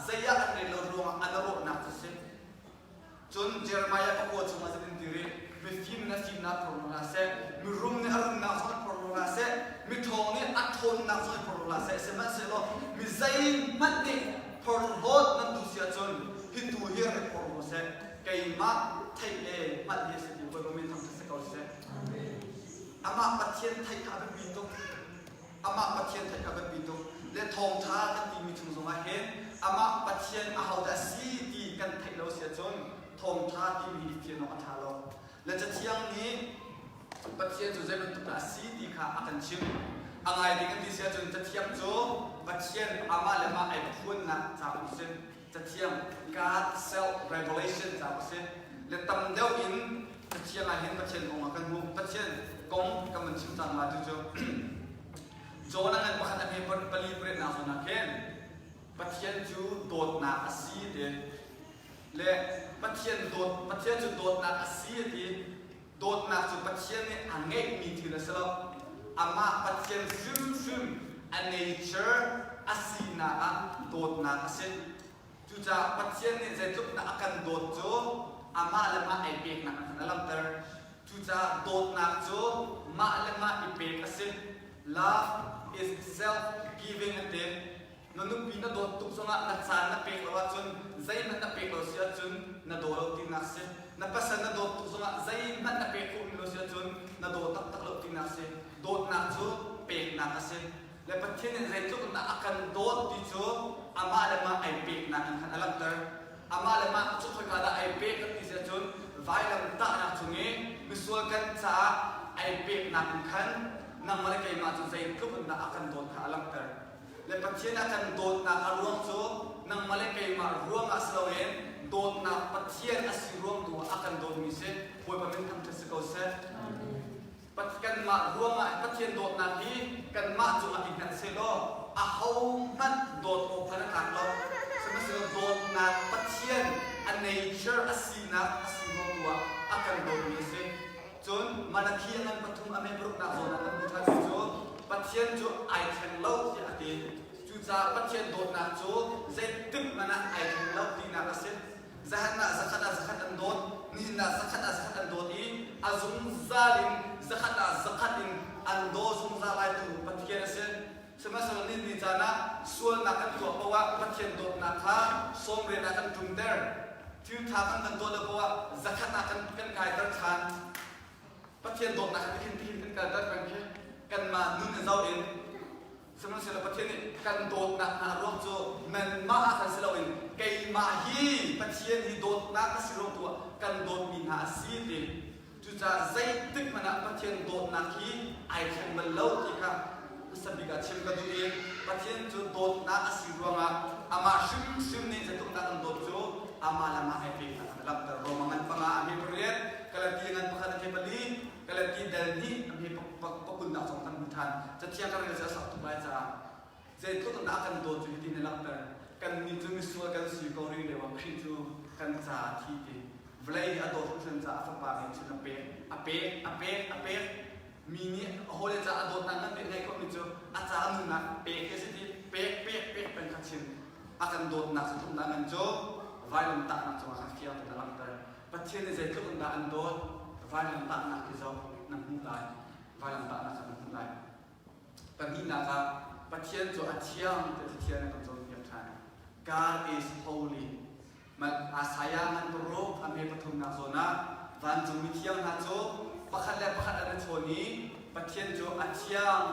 เจียอันเรลเลวอันรอนักเซจนเจอร์มายาก็พูดจุงะจะเป็นดีเรมีฟิมนะฟิมนะพรโลนาเซมีรุมเนี่ยอรุณนาสอนพรโลนาเซมีทองเนี่ยอัดทนนาสอนพรโลนาเซเสมันเซโลมีใจมันเนี่ยพรโลนั่นดูเสียจนฮิตูเฮียร์พรโลเซไก่มาไทยเล่มันเฮียสิบวันมีทำเสกเอาเซอามาปัจเจียนไทยข้าเป็นปีตุอามาปัจเจียนไทยข้าเป็นปีตุและทองท้ากันที่มีชุมสงเห็นอามาปัจเจียนอาหารดัสีที่กันไทยเราเสียจนทองท้าที่มีเพียงนอัฐาเราและจะเที่ยงนี้ปัจเจียนจะได้เป็นตัวสีที่ข้าอาการชิมอะไรดีกันที่เสียจนจะเที่ยงโจปัจเจียนอามาเลมาไอ้พูนนะจากอุเซนจะเที่ยง God self revelation จากอุเซนและตำเดียวอินจะเที่ยงอะไรเห็นปัจเจียนของอาการหูปัจเจียนกงกำมันชิมจานมาดูโจโจนั่งกันประคันอันนี้ปลีเปรตนาสนาเคนปัจเจียนจูโดดนาอาศีเดและปัจเจียนจูโดดนาอาศีเดโดดนาจูปัจเจียนเนี่ยอันเงยมีทีละสลับอามาปัจเจียนซึมอัน nature อาศีนาโดดนาอาศีจูจ่าปัจเจียนเนี่ยจะจุดนาอาการโดดโจอามาเลมาไอเบกนานั่นลำเตอร์จูจ่าโดดนาโจมาเลมาไอเบกอาศี love is self giving อันเดียนนุปีน่าโดดตุกสงะนักสารนักเปกเราจนใจมันนักเปกเราเสียจนน่าโดดเราตีนักเสียนักภาษาน่าโดดตุกสงะใจมันนักเปกคนเราเสียจนน่าโดดตักเราตีนักเสียโดดนักจูเปกนักเสียและประเทศนี้ใจจุกนักอาการโดดที่จูอามาเลมาไอเปกนักขันอลัมเตอร์อามาเลมาจุกคอยกันไอเปกกันที่เสียจนไฟลำตานักจุงเงี้มิสวกันจ้าไอเปกนักขันนั่งมาเลยไกมาจุใจทุกคนนักอาการโดดขันอลัมเตอร์และปัจจัยนั้นโดดนักอารมณ์โจนั่งมาเล่นเกมมาร่วงอาศัยเองโดดนักปัจจัยอาศัยร่วงตัวอาการโดดมิเซ่ป่วยประเมินทำเทสโกเซ่ปัจจัยมาร่วงปัจจัยโดดนักที่กันมาจุมาอีกนั่นเซโลอาเขามันโดดออกพนักงานเราสมัยเซโลโดดนักปัจจัยอัน nature อาศัยนักอาศัยร่วงตัวอาการโดดมิเซ่จนมานักขี้นันปฐุมอเมรุกนักโดดนักมุทัศน์โจปัจเจียนจูไอเทนเล่าที่อดีตจูจ่าปัจเจียนโดดนักจูเจ็ดตึกมันไอเทนเล่าที่นักเสียจะหันนักสักขัดอันโดดนี่นักสักขัดอันโดดอีอาซุมซาลินสักขัดอินอันโดซุมซาลายตูปัจเจียนเสียสมัยสมัยนี้จานะส่วนนักกันตัวเพราะว่าปัจเจียนโดดนักข้าสมเรียนนักกันจุงเดอร์ที่ทางกันตัวเพราะว่าสักขัดนักกันกายตั้งชันปัจเจียนโดดนักกันที่กันกายตั้งกันแค่กันมานุ่นเจ้าเองสมัยเสร็จประเทศนี้กันโดดนักรวมโจมันมากันเสร็จเองไก่มาฮีประเทศนี้โดดนักสิรวมตัวกันโดดมีนาซีเดจุจ่าใจตึกมันประเทศโดดนักฮีไอเทมมันเล่าที่ค่ะ sabiga chim ka duin Pathian chu dot na asirwanga ama shim ni jatung na kan dot chu ama lama epi lam tar romangan panga ami priet kalatian pakhat ke bali kalati dalni ami pakun na song kan butan chatiang kan sa sak tu bai cha je tu na kan dot chu tin lam tar kan ni chu mi su kan si ko ri le wa khri chu kan cha thi ti vlai a dot chu cha fa pa ni chu na pe mini hole cha adot na kan ngai ko mi chu acha nu na pe ke si pe pen kachin akan dot na su na ngan jo vailam ta na chu akan kia ta lam ta Pathian je tu na an dot vailam ta na ki zo na hu lai vailam ta na kan hu lai pani na ka Pathian jo athiam te thian na kan zo ni thai God is holy man asaya man ro ame pathum na zo na van ju mi thiang na jo pakhat ada choni Pathian jo athiam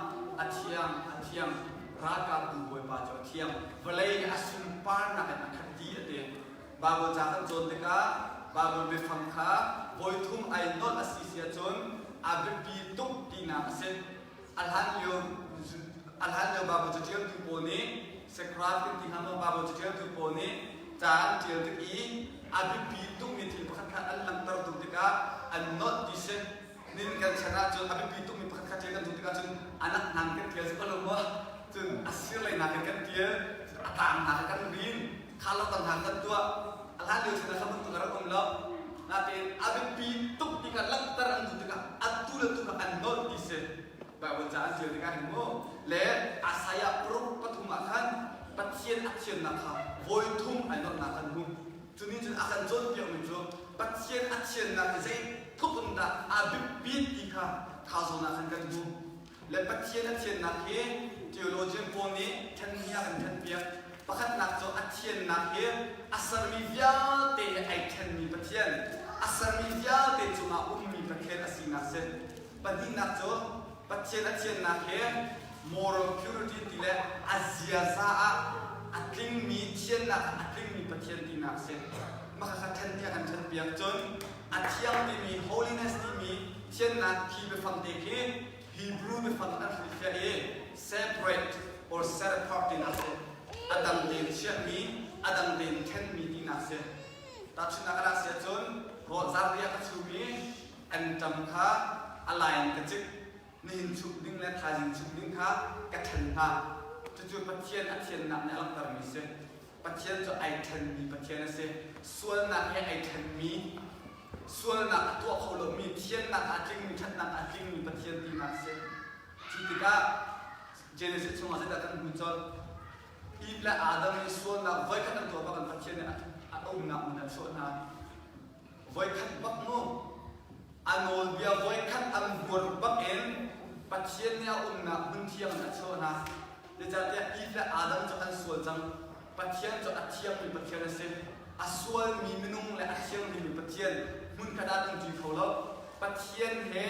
raka tu boy pa jo athiam valai asum par na kan khati ate babo ja kan jon te ka babo be phang kha boy thum ai not asisia jon abe pi tuk tina se alhan yo babo jo tiam tu pone sekrat ti hama babo jo tiam tu pone chan tiam tu I abe pi tuk mi thi pakhat kha al lam tar tu te ka an not disen nin kan chana jon abi pitu mi pakhat kha kan tutika jon anak nang kan tial se kolom wa jon asir lai na kan tial atang na kan rin khala tan han kan tua ala le chana kha tu ngara om lo na te abi pitu ti kan lang tar an tutika atul tu ka an not dise ba wa ja an tial ka hin mo le asaya pro pathuma khan Pathian action na kha voi thum an not na kan hu chunin jon akan jon piang mi jo Pathian action na zai thukun da abit ika Thazang kan kan du le Pathian na ke theologian poni chimhmi kan cawnpiak pakhat nak jo athian na ke asar mi vya te ai chimhmi Pathian asar mi vya te chuma ummi Pathian asina se padin nak jo Pathian na ke moral purity tile azia za atling mi thian na atling mi Pathian tina se maka kan cawnpiak jon athiam ti mi holiness ti mi thian na ki be phang te ke Hebrew be phang na fi e separate or set apart in ase adam den chimhmi adam den chimhmi ti na se ta chuna kala se jon ro zaria ka chu mi an tam kha align ka chik nin chu ding le thajing chu ding kha ka than ha chu Pathian na ne alam tar mi se Pathian jo ai chimhmi Pathian ase sual na he ai chimhmi sual na tua kholo mi thian na atling mi that na atling mi Pathian ti na se chitika Genesis chung ase da kan hu chol ibla adam ni sual na voi khat to ba kan Pathian na atom na mun so na voi khat bak no anol bia voi khat am bor bak en Pathian ya na mun thiam na so na de ja te ibla adam cho kan sual jang Pathian cho athiam mi Pathian se aswal mi minung le athiam mi Pathian mun kada tung ji kholo Pathian he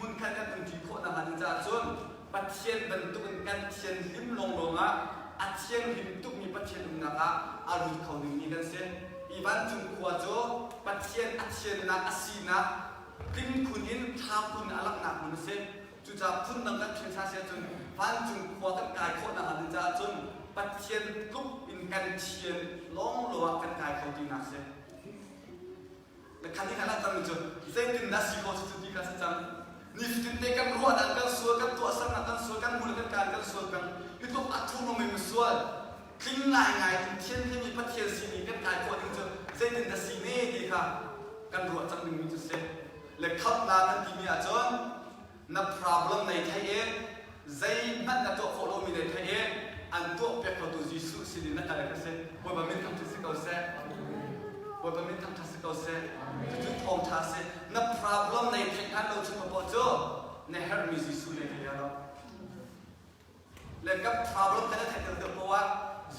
mun kada tung ji kho na han ja chon Pathian ban tu kan thian lim long longa athian lim tu mi Pathian na ka aru khau ni kan se iban chung khwa jo Pathian na asina king kunin tha kun alak na mun se chu ja phun nang kan thien sa se chon ban chung khwa kan kai kho na han ja chon Pathian tup in kan thian long lo kan kai khau ti na se le khani khala tam jo zain din nasi ko chu ti ka sa chang niftin te kan ruwa dan kan sual kan tu asam na kan sual kan mul kan sual kan itu athu no me sual kling ngai thian thi mi Pathian si ni kan kai ko ding jo zain din nasi ne ki kha kan ruwa chang ding mi chu se le khap na kan ti mi a chon na problem nei thai e zai man na to kholo mi nei thai e an to pe ko to Jesus si ni na ka ka se bo ba min kam tu si ko se bo ba min kam ta si ko se tu Thawngtha se na problem nei thai kan lo chu po jo ne her mi Jesus le ya lo le ka problem ka thai de po wa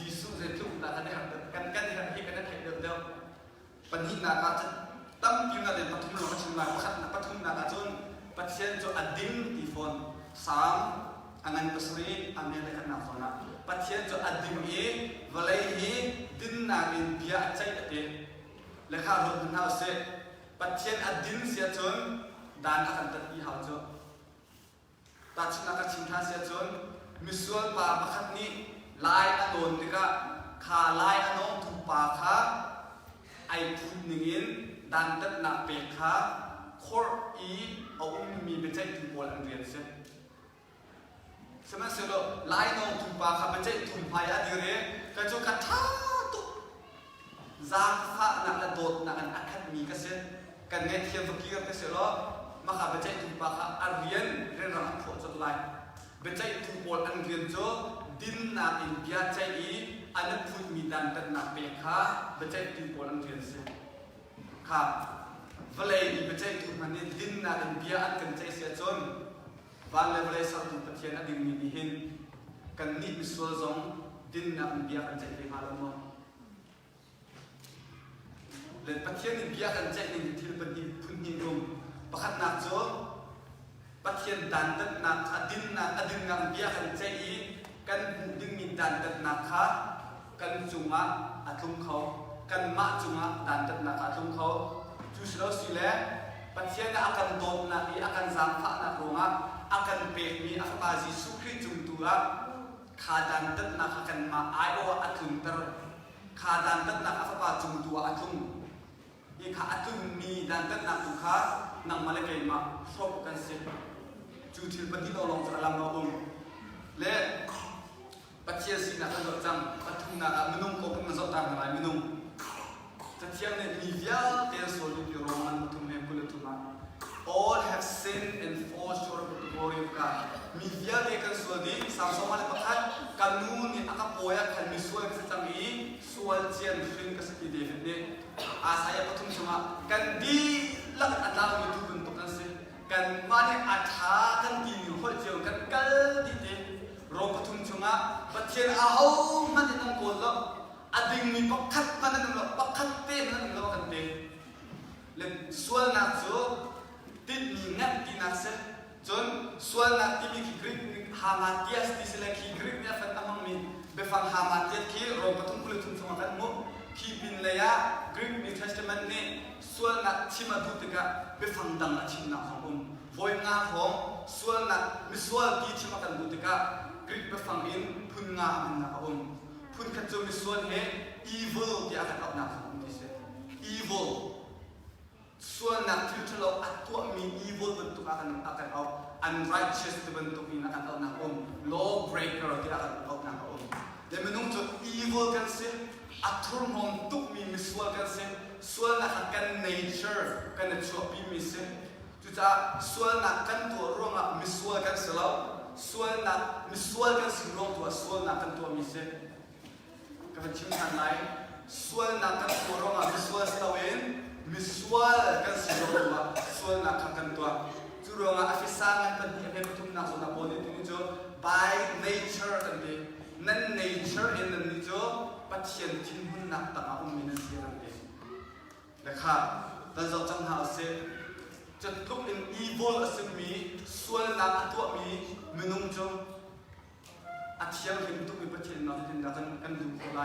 Jesus je tu na ka ne kan her hi ka ne thai de pan hi na ka tam pi na le pathum lo ka chim na khat na pathum na ka chon Pathian jo ading ti phone sam angan pasri amele kan na phone Pathian jo ading e valai hi din na min bia chai ate le kha ro na se Pathian ading sia chon dan ka kan ta i ha jo ta chuna ka chimhta sia chon มิสวลปาประคัดนี้ลายอโดนนี่ก็ขาลายอน้องถูกปาขาไอพูดหนึ่งอินดันตัดหนักเปกขาคอร์อีเอามีเป็นใจถูกบอลอันเรียนเสียสมัยเสร็จแล้วลายน้องถูกปาขาเป็นใจถูกพายอดีเร่ก็จะกัดท่าตุจางฟ้าหนักและโดดหนักอันอัดมีก็เสียกันเงี้ยเทียนตะกี้ก็เสียแล้วมาขาเป็นใจถูกปาขาอันเรียนเรื่องรักผลสุดลายเป็นใจถูกบอลอันเรียนโจดินนาอินเดียใจอีอันนั้นพูดมีดันตัดหนักเปกขาเป็นใจถูกบอลอันเรียนเสียครับเวลาอีเป็นใจถูกมันนี่ดินนาอินเดียอันกันใจเสียจนวันเวลาสักถูกปะเทียนอันดิ่งมีหินกันนิมิสวจงดินนาอินเดียกันใจไปมาแล้วมั้งเลยปะเทียนอินเดียกันใจนี่ที่เป็นหินพื้นหินลงประคัดหนักโจปะเทียนดันตัดหนักดินนาอินเดียกันใจอีกันดึงมีดันตัดหนักขากันจุงะอัดลงเขากันมาจุงะดันตัดหนักอัดลงเขาจุดเราสิแลปัจเจียนอาการโดนนักอีอาการสังขารนักรงะอาการเปรมีอาการจิสุขีจุงตัวขาดันตัดนักอาการมาไอโออัดลงตระขาดันตัดนักอาการจุงตัวอัดลงอีขาอัดลงมีดันตัดนักตุขานังมาเลกัยมาชอบกันเสียจุดที่ปฏิโลลงจากลำเราเล่ปัจเจียนสินักกันจังปัทุมนักมนุษย์ก็เป็นสตางค์อะไรมนุษย์แต่เที่ยงเนี่ยมีเยอะเดียวส่วนที่โรมันปัทุมเนี่ยกุลทุมา all have sinned and fall short of the glory of God มีเยอะเดียวกันส่วนที่สามสมัยประคัดกันนู่นนี่อากับโอยกันมีส่วนที่จังอีส่วนเจียนฟินกับสกีเดฟเนี่ยอาศัยปัทุมสมากันดีลักอันนั้นมีทุกคนตกกันเสียกันมาเนี่ยอัฐากันดีอยู่คนเจียวกันกันดีเดโรปทุมชงะปัจเจียนเอามันจะต้องโกนแล้วอดิ่งมีปักขัดมันนั่นแล้วปักขัดเต้มันนั่นแล้วกันเต้เล่นส่วนนักโจติดมีเงินที่นักเสียจนส่วนนักที่มีขีกริกฮามาติอัสที่เสกขีกริกเนี่ยฟันตั้งมีเบฟังฮามาติอัสที่โรปทุมกุลทุมชงะกันมุขีบินเลยอะกริกมีเทสต์มันเนี่ยส่วนนักชิมาดูติกะเบฟังดังนักชิมนักของvoid งาของส่วนนักมิส่วนที่ชิมากันดูติกะกรีกไปฟังอินพุนงามันนะครับผมพุนขัดจมีส่วนเห evil ที่อาการเอาหนักของที่เส evil ส่วนนักที่เราอัดตัวมี evil เป็นตัวอาการเอา unrighteous เป็นตัวมีอาการเอาหนักผม law breaker ที่อาการเอาหนักผมแต่มันต้องจุด evil กันเสอัดทุ่มหงตุกมีมิส่วนกันเสส่วนนักกัน nature กันในช่วงปีมิเสจุดจะส่วนนักกันตัวร่วงมิส่วนกันเสแล้วส่วนนักมิส่วนกันสิ่งรวมตัวส่วนนักกันตัวมิเสกับชิมทันไลส่วนนักกันตัวรวมมิส่วนสตาเวนมิส่วนกันสิ่งรวมตัวส่วนนักกันตัวจุดรวมอภิษากันเป็นที่เป็นทุกนักส่วนนักบอลที่นี่จ้ะ by nature กันเองนั่น nature เองนั่นนี่จ้ะปัจเจียนชิมหุ่นนักต่างมีนั่นเสียกันเองนะครับแต่เราจำหาเสจะทุกเป็น evil สิ่งมีส่วนนักตัวมีมนุษย์จงอาเทียมเห็นทุกเป็นประเทศนอที่นักกันดูคนไร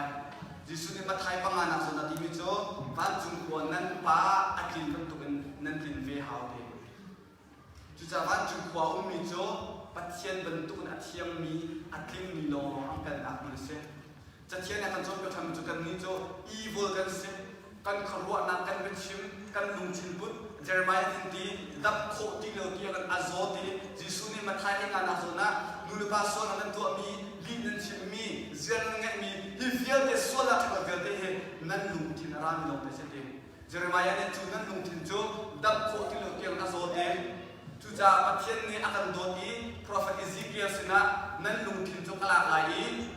จิสุนี่มาไทยปังงานนักส่วนที่มีโจบ้านจุงควรนั้นป้าอากินกันทุกเป็นนั้นเป็นเวหาวเดจุดบ้านจุงควรมีโจประเทศบรรทุกอาเทียมมีอากินมีโลอังกันนักมันเสียจะเทียนนักกันโจก็ทำจุกันนี้โจ evil กันเสียกันขรัวนักกันเป็นชิมกันลุงชินบุตรเจอร์มายตินดีดับโคติโลกีกันอาโซตีจิสุนี่มาไทยงานนักส่วนนะนูรุบาส่วนนั้นตัวมีลีนันชิมีเจนเงมีฮิฟิลเตส่วนละที่เราเกิดได้เห็นนั่นลุงทินรามลงไปเสียเองเจอร์มายเนี่ยจูนั่นลุงทินจูดับโคติโลกีกันอาโซตีจูจ่าประเทศนี้อาการโดนอีพระเอกอิซิเกียสินะนั่นลุงทินจูกลาไหล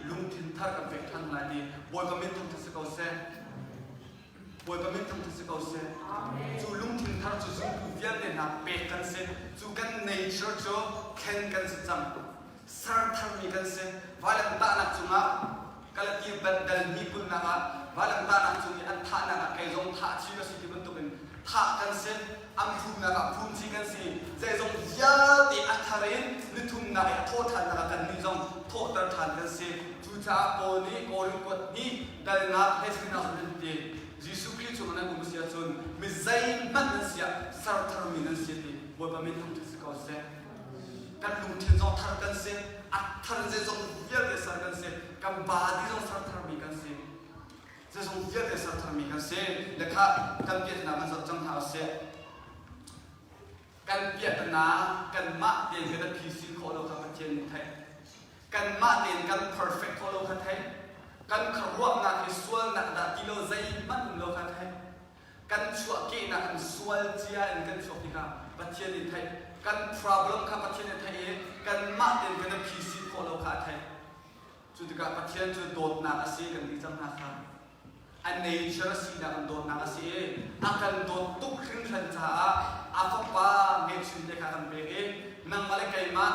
ลุงทินทาร์กับเวกทันไหลบอยก็ไม่ต้องที่สกอเซ่บอยก็ไม่ต้องที่สกอเซ่จูลุงทินทาร์จูจูเวียนเนี่ยนับเป็ดกันเซ่จูกัน nature จูเข็นกันสิจังสารทำมีกันเซ่วันหลังตาหนักจุงอ่ะกาลที่บัดดัลมีปุ่นนักอ่ะวันหลังตาหนักจุงอันท่านักอ่ะใครจงท่าชีวสิทธิบันตุเป็นท่ากันเซ่อันพุ่มนักอ่ะพุ่มชีกันสิใจจงยาติอัฐารินนิทุมนักอ่ะโทษทันนักกันนี่จงโทษตระทันกันเซ่จูจ่าโอนี่โกริกวดนี่ดัลนับให้สิ่งนั้นเป็นเดจิสุคริสต์มันกุมเสียจนมิใจมันเสียสารทำมีนั่นเสียที่บอยก็ไม่ทำที่สกอเซ่ kan lung thiên zong thar kan se thar je zong vial de sar kan se kan ba di zong sar thar mi kan se je zong vial de sar thar mi kan se le kha kan piet na man chang ha se kan piet na kan ma de ge da phi sin kho lo kha Pathian ni thai kan ma de kan perfect kho lo kha thai kan kharwa na ki sual na da ti lo zai man lo kha thai kan chua ke na kan sual chia en kan chok ti kha Pathian ni thai kan problem kha Pathian ni thai kan ma de ge da phi sin kho lo kha thai chu ti ka Pathian chu dot na ase kan ni chang na kha an nature si na kan dot na ase akan dot tuk khring than cha apa pa nge chin de kha kan be e nang male Keimah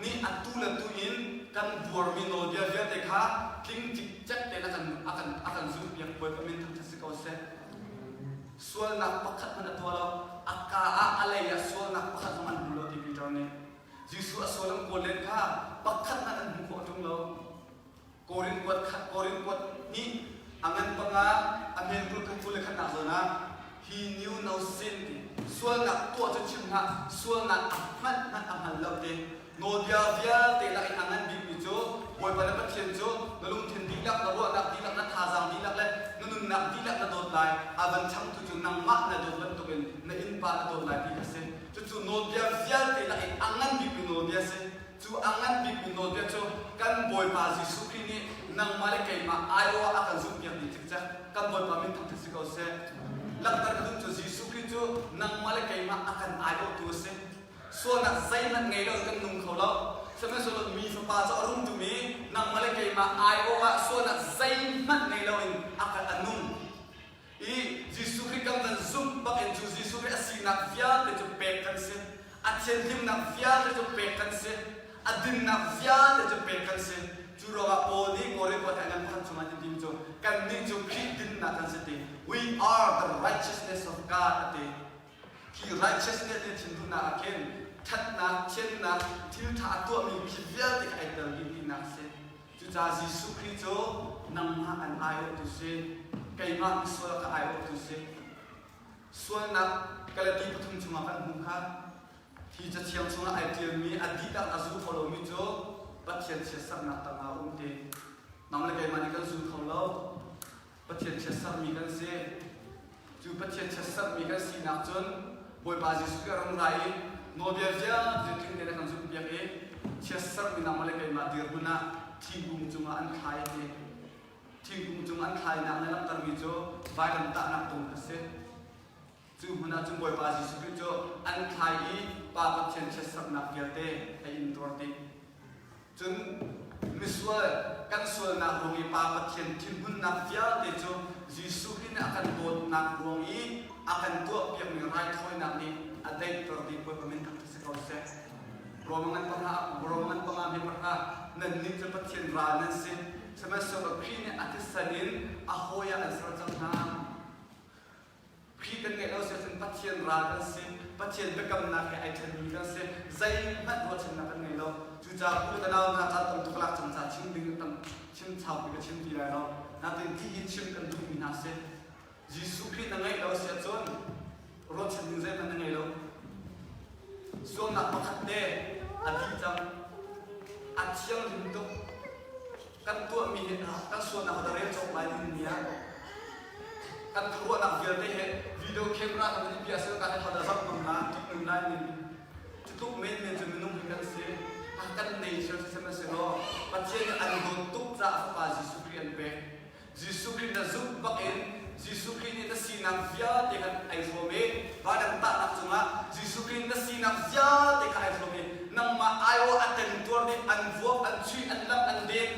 ni atula tu in kan buar mi no dia dia te kha king tik chat te na akan zu piak boy pamin thang thasi ko se sual na pakhat man atwala aka alai ya sual na pakhat man bulo ti Peter ne Jisu asolam kolen kha pakhat na kan ko tung lo korin kwat ni angan panga amen kul kan kul khan na zona he knew no sin sual na to cho chimha sual na ahmat na amal lo te no dia via te la angan bi mi jo boy pa na Pathian jo nalung thin di lak na ro na di lak na Thazang di lak le nun na di lak na dot lai aban chang tu chu nang ma na dot ban to ben na in pa na dot lai bi se chu no dia via te la angan bi no dia se chu angan bi no dia cho kan boy pa Jisu Christ ni nang male Keimah ayo akan zum piak ni tik cha kan boy pa min thang thasi ko se lak tar kadun chu Jisu Christ chu nang male Keimah akan ayo tu se so na zai na ngei lo kan nung kholo sama so mi fa pa cha rum tu mi nang male Keimah ayo wa so na zai na ngei lo in akan anung i Jisu Christ kam dan zum ba en chu Jisu Christ asina via te chu pek kan se a chen lim na via te chu pek kan se adin na via te chu pek kan se Churawa po ni ngore ko tangan phan chuma ti dim jo kan ni jo khit din na kan se te we are the righteousness of God ate ki righteousness ni chin du na ken that na chen na til tha to mi ki via te kai dal ni na se chu cha Jisu Christ jo nang ma an ayo tu se Keimah ni so ka ayo tu se so na kala ti pathum chuma kan hum kha thi cha chiang chunga ai tir mi adita azu follow mi jo Pathian che sawmnak ta nga te namle Keimah ni kan zu kholo Pathian che sawm mi kan se chu Pathian che sawm mi kan si nak chon boy ba Jisu ka rom rai no dia ja je thing te kan zu pia ke che sawm mi namle Keimah dir buna thingum chunga an khai te thingum chunga an khai na lam tar mi jo vai kan ta nak tung ka se chu buna chu boy ba Jisu ki jo an khai i pa Pathian che sawmnak ya te ai in tor te chun miswa kan sual na rongi pa Pathian thimbun na via te cho Jisu Christ akan dot na rongi akan to piak mi rai thoi na ni adai tor di po pamin thak se ko se romangan panga mi parha nan ni cho Pathian ra nan se sama so Christ ni atisanin ahoya an sarjang na Christ kan ngai lo se Pathian ra kan se Pathian bekam na ke ai than mi kan se zai mat ro chen na kan ngai lo cha ku ta nau na ta tam tu klak chang cha chim tam chim chau bi ka chim ti lai no na tin ti hi chim kan du mi na se Jisu Christ na ngai lo se chon ro chen din zai na ngai lo so na pakhat de adi chang achiang lim to kan tu mi he kan so na da re chok mai din nia kan thua na vir te he video camera na ni pia se ka ha da sak nam na ti nam na ni tu men men je minung kan se kan nature sama seno Pathian an don tuk za pa Jisu Christ pe Jisu Christ na zuk bakin Jisu Christ ni ta sinang via te kan ai some ba dang ta nak chunga Jisu Christ na sinang via te ka ai some nang ma ayo aten tor ni an vuak an chui an lam an den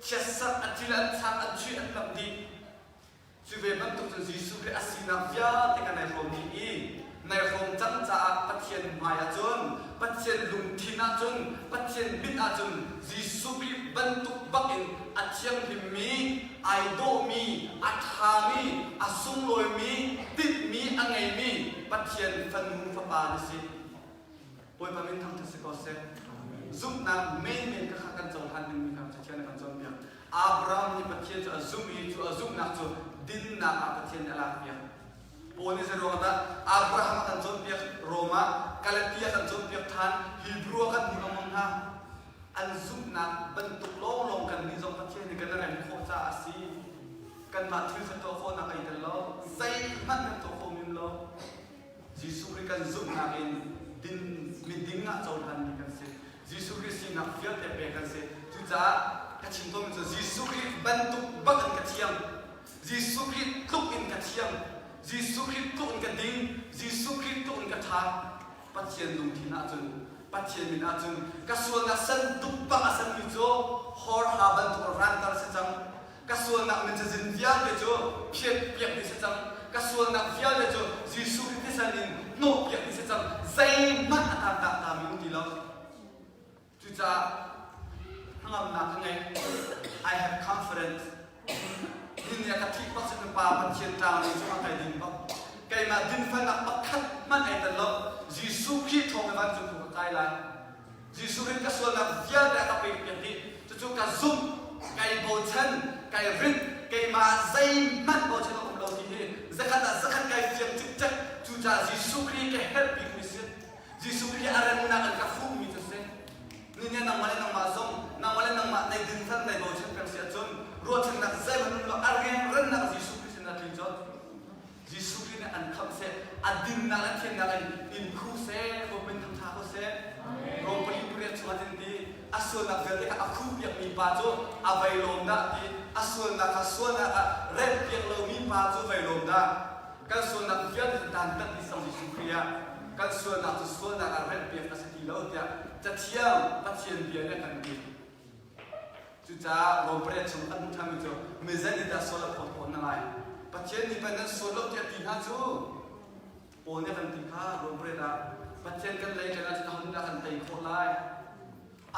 chesat atila an chang an chui an lam di suve ban tuk Jisu Christ asinang via te kan ai some ni nai rom chang cha Pathian maya chon Pathian lung thina chon Pathian bit a chon Jisu Christ ban tuk bakin achiang chimhmi ai do mi athami asung loi mi tit mi angai mi Pathian fan mu fa pa ni si poi pa min thang thase ko se zum na main ka kan chong han ni ka chian kan chong bia Abraham ni Pathian cha zum mi chu azum na chu din na Pathian ala bia Poni se Roma Abraham kan cawnpiak Roma Galatia kan cawnpiak Than Hebrew kan Mungamungha an sawmnak bentuk lawlaw kan ni zong Pathian ni kan ran kho cha asi kan ma thil sa to kho na kai tel lo sai man kan to kho min lo Jisu ri kan sawmnak in din miding nga chaw han ni kan se Jisu ri si nak fiat te pe kan se tu cha ka chim to min Jisu ri bentuk bagan ka chiang Jisu ri tluk in ka chiang Jisu ri tluk in ka ding Jisu ri tluk in ka tha Pathian lung thina chun Pathian min a chun ka sual na san tuk pa asan mi cho hor ha ban to ran tar se chang ka sual na min jin vial le cho phiet piak ni se chang ka sual na vial le cho Jisu ri ti san in no piak ni se chang zai man ata ta ta mi ti lo tu cha hangam na ngai I have confidence in ya ka thi pa se pa Pathian ta ni cho kai din ba Keimah din fa nak pakhat man ai ta lo Jisu khi thong ban chu ku kai la Jisu rin ka sual na vial da ka pe pian di chu ka zum kai bo chan kai rin Keimah zai man bo chan om lo ti he zakat kai fiam chik chak chu cha Jisu ri ke help mi se Jisu ri aran na ka fu mi se ni nya nang male nang ma zong nang male nang ma nai din than nai bo chan kan sia chon ro chan nak zai man lo argen ran na Jisu ri se na tin jot Jisu ri ne an kham se adin na la thien na in khu se bo ben tham tha ko se rom pali pure chwa din di asul na vel ka akhu piak mi pa jo avai lom da di asul na ka sual na red piak lo mi pa jo vai lom da kan sual na vel dan tat di sam Jisu ri ya kan sual na tu sual na red piak ka se ti lo tia cha thiam Pathian bia ne kan di chu cha rom pare chum kan tham mi jo me zani da sual pho na lai Pathian ni pan solo tia ti ha chu pone kan ti kha rom pre da Pathian kan lei kan ta hun da kan tai kho lai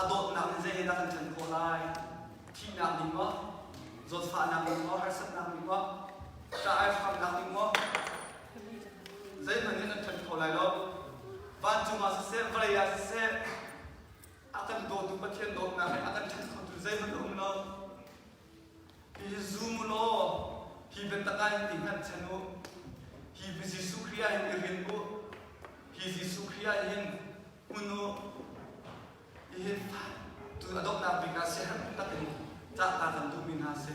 adot na ni zai da kan chen kho lai thi na ni mo zot fa na ni mo har sat na ni mo ta ai fa na ni mo zai man ni kan chen kho lai lo ban chu ma se vai ya se akan do tu Pathian do na akan chen kho tu zai man um lo hi zoom lo Hi bentakan tingkat chanu, hi Jisu Kriya in irinbu, hi Jisu Kriya in unu, hi tu adok na bikasi har takin tak takan tu minase.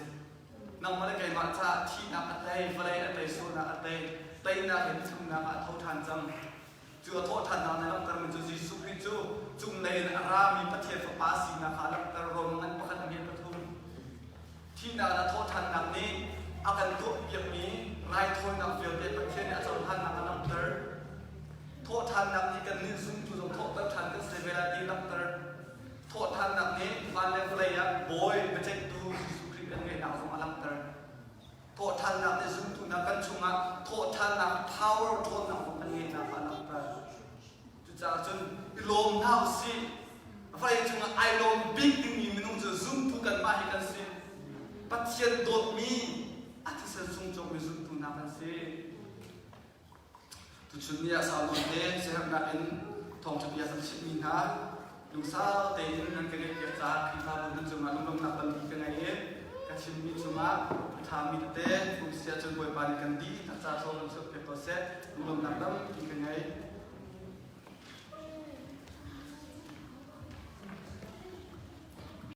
Nang mana Keimah tak thi nak atai, falai atai so nak atai, tai nak hin chum nak athau Thazang. Chu athau Thazang na tar min chu Jisu Kriya chu chung nei ara mi Pathian fa pasi na khalak tar rom ngan pakhat ngi pathum. Thi na athau Thazang ni akan tu piak mi rai thoi nak fiel te Pathian ni achon han nak anam ter tho than nak ni kan ni zum tu jong tho tar than kan sevela di nak ter tho than nak ni van le play ya boy becek tu Jisu Kriya kan ngai nak som alam ter tho than nak ni zum tu nak kan chunga tho than nak power tho nak kan ngai nak alam ter tu cha chun lom nau si vai chunga I lom big ding ni minung chu zum tu kan ma hi kan si Pathian dot mi ati sa sung chong mi zum tu na kan se tu chun ni sa lo de se ham na in Thawngtha chimnak ha lung sa te in nan ke ke cha khi tha bu chung ma lung na ban ke ngai e ka chimhmi chuma tha mi te lungsiaherh chun boi pan kan di ta cha so lung so pe ko se lung na dam ki ke ngai